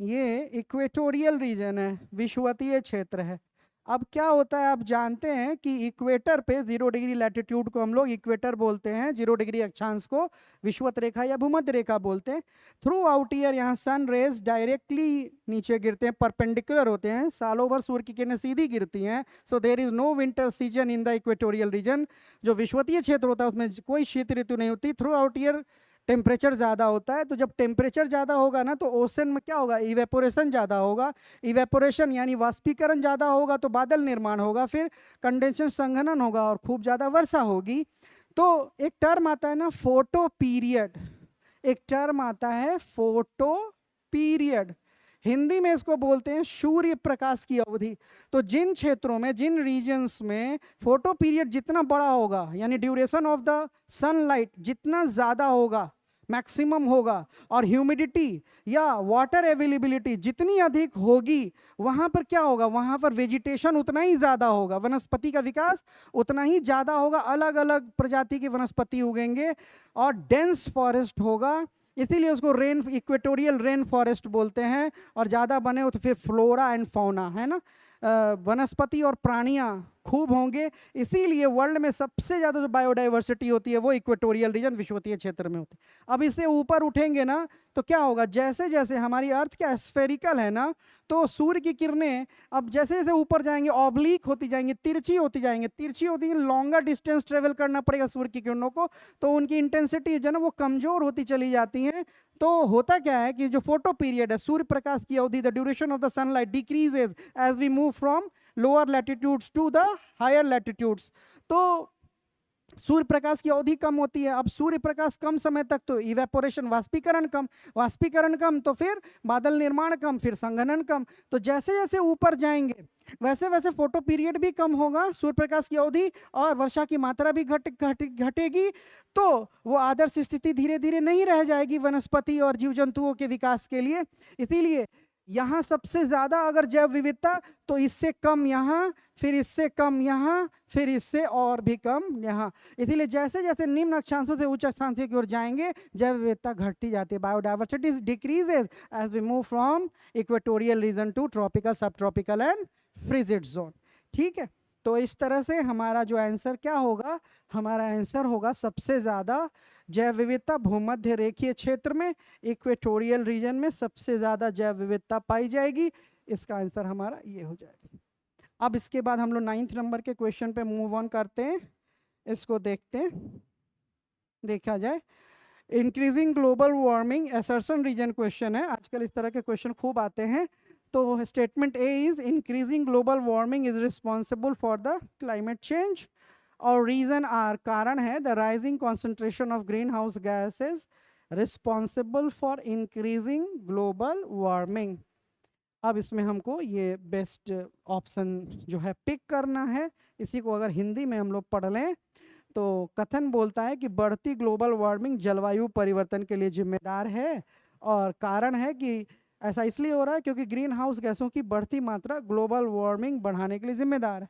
ये इक्वेटोरियल रीजन है, विषुवतीय क्षेत्र है। अब क्या होता है, आप जानते हैं कि इक्वेटर पे 0 डिग्री लैटिट्यूड को हम लोग इक्वेटर बोलते हैं, 0 डिग्री अक्षांश को विषुवत रेखा या भूमध्य रेखा बोलते हैं। थ्रू आउट ईयर यहाँ सन रेज डायरेक्टली नीचे गिरते हैं, परपेंडिकुलर होते हैं, सालों भर सूर्य की किरणें सीधी गिरती हैं। So there is no winter season in the equatorial region. जो विषुवतीय क्षेत्र होता है उसमें कोई शीत ऋतु नहीं होती। थ्रू आउट ईयर टेम्परेचर ज़्यादा होता है, तो जब टेम्परेचर ज़्यादा होगा ना तो ओशन में क्या होगा? इवेपोरेशन ज़्यादा होगा। इवेपोरेशन यानी वाष्पीकरण ज़्यादा होगा तो बादल निर्माण होगा, फिर कंडेंसेशन संघनन होगा और खूब ज़्यादा वर्षा होगी। तो एक टर्म आता है ना फोटो पीरियड, एक टर्म आता है फोटो पीरियड, हिंदी में इसको बोलते हैं सूर्य प्रकाश की अवधि। तो जिन क्षेत्रों में, जिन रीजन्स में फोटो पीरियड जितना बड़ा होगा, यानी ड्यूरेशन ऑफ द सनलाइट जितना ज़्यादा होगा, मैक्सिमम होगा, और ह्यूमिडिटी या वाटर अवेलेबिलिटी जितनी अधिक होगी वहां पर क्या होगा, वहां पर वेजिटेशन उतना ही ज्यादा होगा, वनस्पति का विकास उतना ही ज्यादा होगा, अलग अलग प्रजाति की वनस्पति उगेंगे और डेंस फॉरेस्ट होगा। इसीलिए उसको रेन इक्वेटोरियल रेन फॉरेस्ट बोलते हैं। और ज़्यादा बने हो तो फिर फ्लोरा एंड फौना, है ना, वनस्पति और प्राणियां खूब होंगे। इसीलिए वर्ल्ड में सबसे ज़्यादा जो बायोडाइवर्सिटी होती है वो इक्वेटोरियल रीजन विषुवतीय क्षेत्र में होती है। अब इससे ऊपर उठेंगे ना तो क्या होगा, जैसे जैसे हमारी अर्थ क्या स्फेरिकल है ना, तो सूर्य की किरणें अब जैसे जैसे ऊपर जाएंगे ऑब्लिक होती जाएंगी, तिरछी होती जाएंगी, तिरछी होती है, लॉन्गर डिस्टेंस ट्रेवल करना पड़ेगा सूर्य की किरणों को, तो उनकी इंटेंसिटी जो है ना वो कमजोर होती चली जाती है। तो होता क्या है कि जो फोटो पीरियड है, सूर्य प्रकाश की अवधि, the duration of the sunlight decreases as we move from lower latitudes to the higher latitudes. तो सूर्य प्रकाश की अवधि कम होती है। अब सूर्य प्रकाश कम समय तक तो इवेपोरेशन, वाष्पीकरण कम, वाष्पीकरण कम तो फिर बादल निर्माण कम, फिर संघनन कम। तो जैसे जैसे ऊपर जाएंगे वैसे वैसे फोटो पीरियड भी कम होगा, सूर्य प्रकाश की अवधि, और वर्षा की मात्रा भी घटेगी। तो वो आदर्श स्थिति धीरे धीरे नहीं रह जाएगी वनस्पति और जीव जंतुओं के विकास के लिए। इसीलिए यहाँ सबसे ज्यादा अगर जैव विविधता, तो इससे कम यहाँ, फिर इससे कम यहाँ, फिर इससे और भी कम यहाँ। इसीलिए जैसे जैसे निम्न अक्षांशों से उच्च अक्षांशों की ओर जाएंगे जैव विविधता घटती जाती है, biodiversity decreases as we move from equatorial region to tropical, subtropical and frigid zone. ठीक है, तो इस तरह से हमारा जो आंसर क्या होगा, हमारा आंसर होगा सबसे ज्यादा जैव विविधता भूमध्य रेखीय क्षेत्र में, इक्वेटोरियल रीजन में सबसे ज्यादा जैव विविधता पाई जाएगी। इसका आंसर हमारा ये हो जाएगा। अब इसके बाद हम लोग 9th नंबर के क्वेश्चन पे मूव ऑन करते हैं, इसको देखते हैं। देखा जाए, increasing global warming assertion reason question है, आजकल इस तरह के क्वेश्चन खूब आते हैं। तो statement A is increasing global warming is responsible for the climate change, और रीजन आर, कारण है the rising concentration of green house gases responsible for increasing global warming. अब इसमें हमको ये बेस्ट ऑप्शन जो है पिक करना है। इसी को अगर हिंदी में हम लोग पढ़ लें तो कथन बोलता है कि बढ़ती ग्लोबल वार्मिंग जलवायु परिवर्तन के लिए जिम्मेदार है, और कारण है कि ऐसा इसलिए हो रहा है क्योंकि ग्रीन हाउस गैसों की बढ़ती मात्रा ग्लोबल वार्मिंग बढ़ाने के लिए जिम्मेदार है।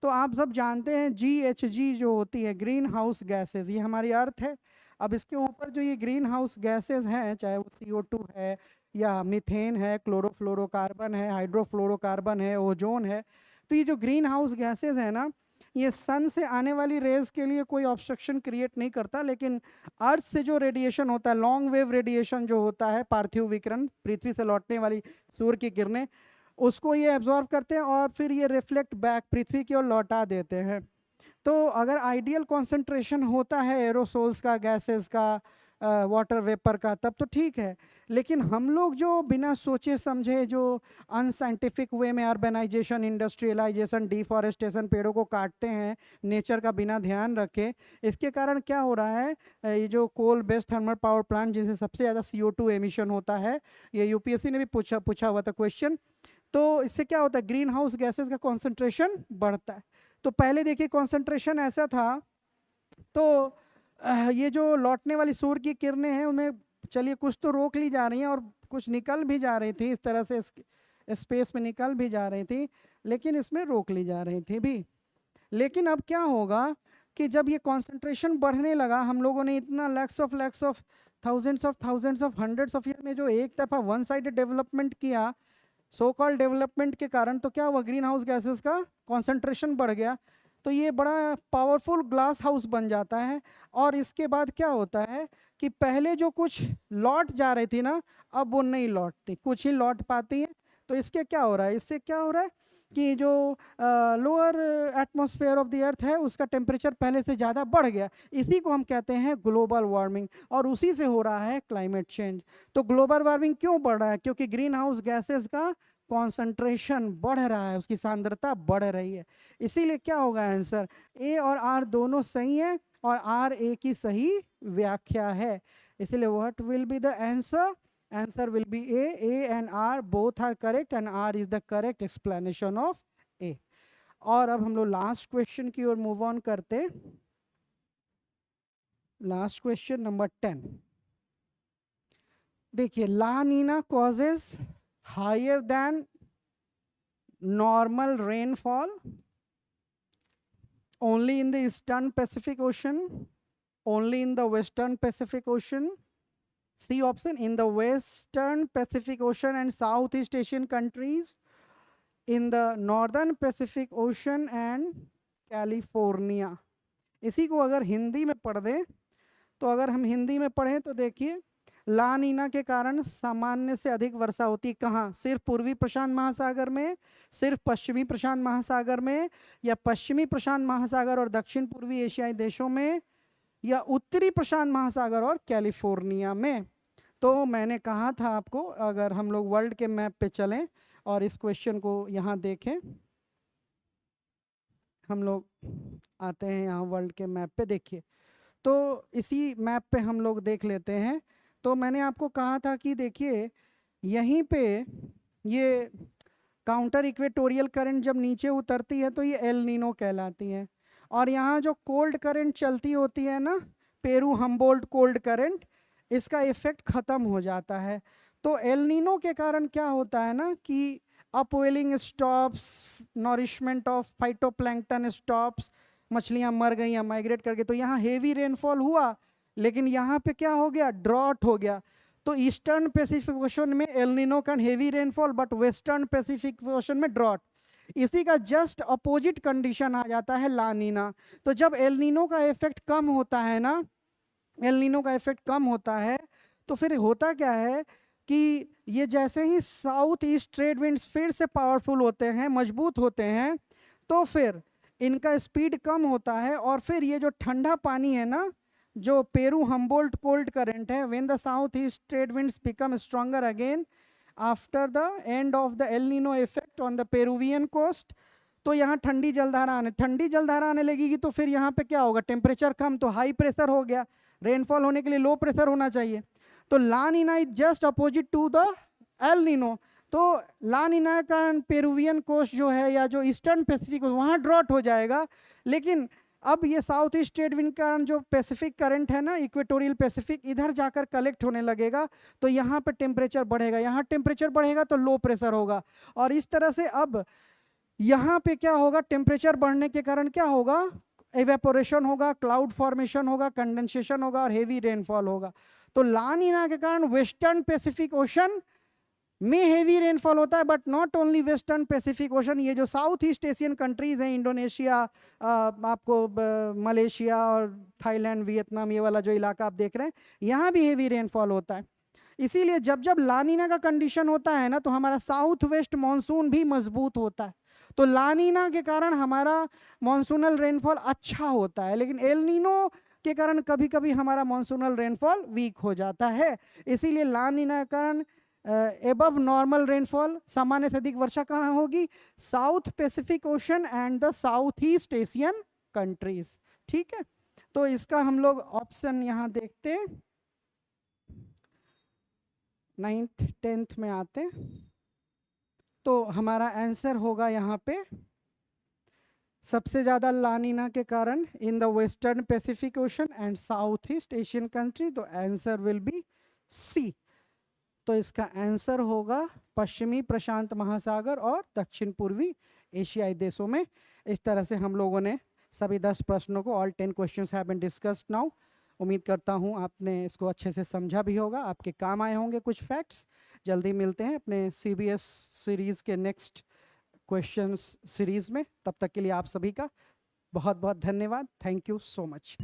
तो आप सब जानते हैं GHG जो होती है ग्रीन हाउस गैसेज, ये हमारी अर्थ है। अब इसके ऊपर जो ये ग्रीन हाउस गैसेज हैं, चाहे वो CO2 है या मीथेन है, क्लोरोफ्लोरोकार्बन है, हाइड्रोफ्लोरोकार्बन है, ओजोन है, तो ये जो ग्रीन हाउस गैसेज है ना, ये सन से आने वाली रेज के लिए कोई ऑब्स्ट्रक्शन क्रिएट नहीं करता, लेकिन अर्थ से जो रेडिएशन होता है, लॉन्ग वेव रेडिएशन जो होता है, पार्थिव विकिरण, पृथ्वी से लौटने वाली सूर्य की किरणें, उसको ये एब्जॉर्ब करते हैं और फिर ये रिफ्लेक्ट बैक पृथ्वी की ओर लौटा देते हैं। तो अगर आइडियल कॉन्सेंट्रेशन होता है एरोसोल्स का, गैसेस का, वाटर वेपर का, तब तो ठीक है। लेकिन हम लोग जो बिना सोचे समझे, जो अनसाइंटिफिक वे में अर्बनाइजेशन, इंडस्ट्रियलाइजेशन, डिफॉरेस्टेशन, पेड़ों को काटते हैं नेचर का बिना ध्यान रखे, इसके कारण क्या हो रहा है, ये जो coal based thermal power plant जिससे सबसे ज़्यादा CO2 एमिशन होता है, ये UPSC ने भी पूछा हुआ था क्वेश्चन। तो इससे क्या होता है, ग्रीन हाउस गैसेस का कॉन्सेंट्रेशन बढ़ता है। तो पहले देखिए कॉन्सेंट्रेशन ऐसा था, तो ये जो लौटने वाली सूर्य की किरणें हैं उनमें चलिए कुछ तो रोक ली जा रही हैं और कुछ निकल भी जा रही थी, इस तरह से स्पेस में निकल भी जा रही थी, लेकिन इसमें रोक ली जा रही थी भी। लेकिन अब क्या होगा कि जब ये कॉन्सेंट्रेशन बढ़ने लगा, हम लोगों ने इतना lakhs of thousands of hundreds of year में जो एक तरफा वन साइडेड डेवलपमेंट किया, सो कॉल्ड डेवलपमेंट के कारण, तो क्या हुआ, ग्रीन हाउस गैसेस का कॉन्सेंट्रेशन बढ़ गया। तो ये बड़ा पावरफुल ग्लास हाउस बन जाता है। और इसके बाद क्या होता है कि पहले जो कुछ लौट जा रही थी ना, अब वो नहीं लौटती, कुछ ही लौट पाती है। तो इसके क्या हो रहा है, इससे क्या हो रहा है कि जो लोअर एटमॉस्फेयर ऑफ द अर्थ है उसका टेम्परेचर पहले से ज़्यादा बढ़ गया। इसी को हम कहते हैं ग्लोबल वार्मिंग, और उसी से हो रहा है क्लाइमेट चेंज। तो ग्लोबल वार्मिंग क्यों बढ़ रहा है, क्योंकि ग्रीन हाउस गैसेस का कॉन्सेंट्रेशन बढ़ रहा है, उसकी सांद्रता बढ़ रही है। इसीलिए क्या होगा आंसर, ए और आर दोनों सही है और आर ए की सही व्याख्या है। इसीलिए what will be the answer, answer will be A and R both are correct and R is the correct explanation of A. और अब हम लोग लास्ट क्वेश्चन की ओर मूव ऑन करते। Last question number 10। देखिए La Nina causes higher than normal rainfall only in the eastern Pacific Ocean, only in the western Pacific Ocean. C option, in the western Pacific Ocean and Southeast Asian countries, in the northern Pacific Ocean and California. इसी को अगर हिंदी में पढ़ दें तो अगर हम हिंदी में पढ़ें तो देखिए ला नीना के कारण सामान्य से अधिक वर्षा होती है कहाँ? सिर्फ पूर्वी प्रशांत महासागर में, सिर्फ पश्चिमी प्रशांत महासागर में, या पश्चिमी प्रशांत महासागर और दक्षिण पूर्वी एशियाई देशों में, या उत्तरी प्रशांत महासागर और कैलिफोर्निया में। तो मैंने कहा था आपको, अगर हम लोग वर्ल्ड के मैप पे चलें और इस क्वेश्चन को यहाँ देखें, हम लोग आते हैं यहाँ वर्ल्ड के मैप पे, देखिए तो इसी मैप पे हम लोग देख लेते हैं। तो मैंने आपको कहा था कि देखिए यहीं पे ये काउंटर इक्वेटोरियल करंट जब नीचे उतरती है तो ये एल नीनो कहलाती है, और यहाँ जो कोल्ड करंट चलती होती है ना, पेरू हम्बोल्ट कोल्ड करंट, इसका इफेक्ट ख़त्म हो जाता है। तो एल नीनो के कारण क्या होता है ना कि upwelling stops, nourishment of phytoplankton stops, मछलियाँ मर गई या माइग्रेट करके, तो यहाँ हेवी रेनफॉल हुआ, लेकिन यहाँ पे क्या हो गया? ड्रॉट हो गया। तो ईस्टर्न पैसिफिक ओशन में एल नीनो का heavy rainfall, but western Pacific ocean में ड्रॉट। इसी का जस्ट अपोजिट कंडीशन आ जाता है ला नीना। तो जब एल नीनो का इफेक्ट कम होता है ना, एल नीनो का इफेक्ट कम होता है, तो फिर होता क्या है कि ये जैसे ही साउथ ईस्ट ट्रेड विंड्स फिर से पावरफुल होते हैं, मजबूत होते हैं, तो फिर इनका स्पीड कम होता है, और फिर ये जो ठंडा पानी है ना, जो पेरू हम्बोल्ट कोल्ड करंट है, when the south east trade winds become stronger again after the end of the El Nino effect on the Peruvian coast, तो यहाँ ठंडी जलधारा आने लगेगी। तो फिर यहाँ पे क्या होगा? टेम्परेचर कम, तो हाई प्रेशर हो गया, रेनफॉल होने के लिए लो प्रेशर होना चाहिए। तो La Nina is just opposite to the El Nino. तो ला नीना का पेरुवियन कोस्ट जो है या जो ईस्टर्न पैसिफिक वहाँ ड्रॉट हो जाएगा, लेकिन अब ये साउथ ईस्ट ट्रेड विंड का जो पैसिफिक करंट है ना, इक्वेटोरियल पैसिफिक, इधर जाकर कलेक्ट होने लगेगा, तो यहाँ पे टेम्परेचर बढ़ेगा, यहाँ टेम्परेचर बढ़ेगा तो लो प्रेशर होगा, और इस तरह से अब यहाँ पे क्या होगा? टेम्परेचर बढ़ने के कारण क्या होगा? एवेपोरेशन होगा, क्लाउड फॉर्मेशन होगा, कंडेंसेशन होगा और हेवी रेनफॉल होगा। तो ला नीना के कारण वेस्टर्न पैसिफिक ओशन में हेवी रेनफॉल होता है, but not only western Pacific ocean, ये जो साउथ ईस्ट एशियन कंट्रीज हैं, इंडोनेशिया, आपको मलेशिया और थाईलैंड, वियतनाम, ये वाला जो इलाका आप देख रहे हैं, यहाँ भी हेवी रेनफॉल होता है। इसीलिए जब जब ला नीना का कंडीशन होता है ना, तो हमारा साउथ वेस्ट मानसून भी मजबूत होता है। तो ला नीना के कारण हमारा मानसूनल रेनफॉल अच्छा होता है, लेकिन एल नीनो के कारण कभी कभी हमारा मानसूनल रेनफॉल वीक हो जाता है। इसीलिए ला नीना के कारण एबव नॉर्मल रेनफॉल, सामान्य से अधिक वर्षा कहाँ होगी? South Pacific ocean and the south east Asian countries. ठीक है, तो इसका हम लोग ऑप्शन यहाँ देखते हैं, 9th 10th में आते हैं। तो हमारा आंसर होगा यहाँ पे सबसे ज़्यादा ला नीना के कारण in the western Pacific ocean and south east Asian country, तो आंसर विल बी सी। तो इसका आंसर होगा पश्चिमी प्रशांत महासागर और दक्षिण पूर्वी एशियाई देशों में। इस तरह से हम लोगों ने सभी 10 प्रश्नों को, all 10 questions have been discussed now. उम्मीद करता हूँ आपने इसको अच्छे से समझा भी होगा, आपके काम आए होंगे कुछ फैक्ट्स। जल्दी मिलते हैं अपने CBS सीरीज़ के नेक्स्ट क्वेश्चंस सीरीज़ में। तब तक के लिए आप सभी का बहुत बहुत धन्यवाद। Thank you so much.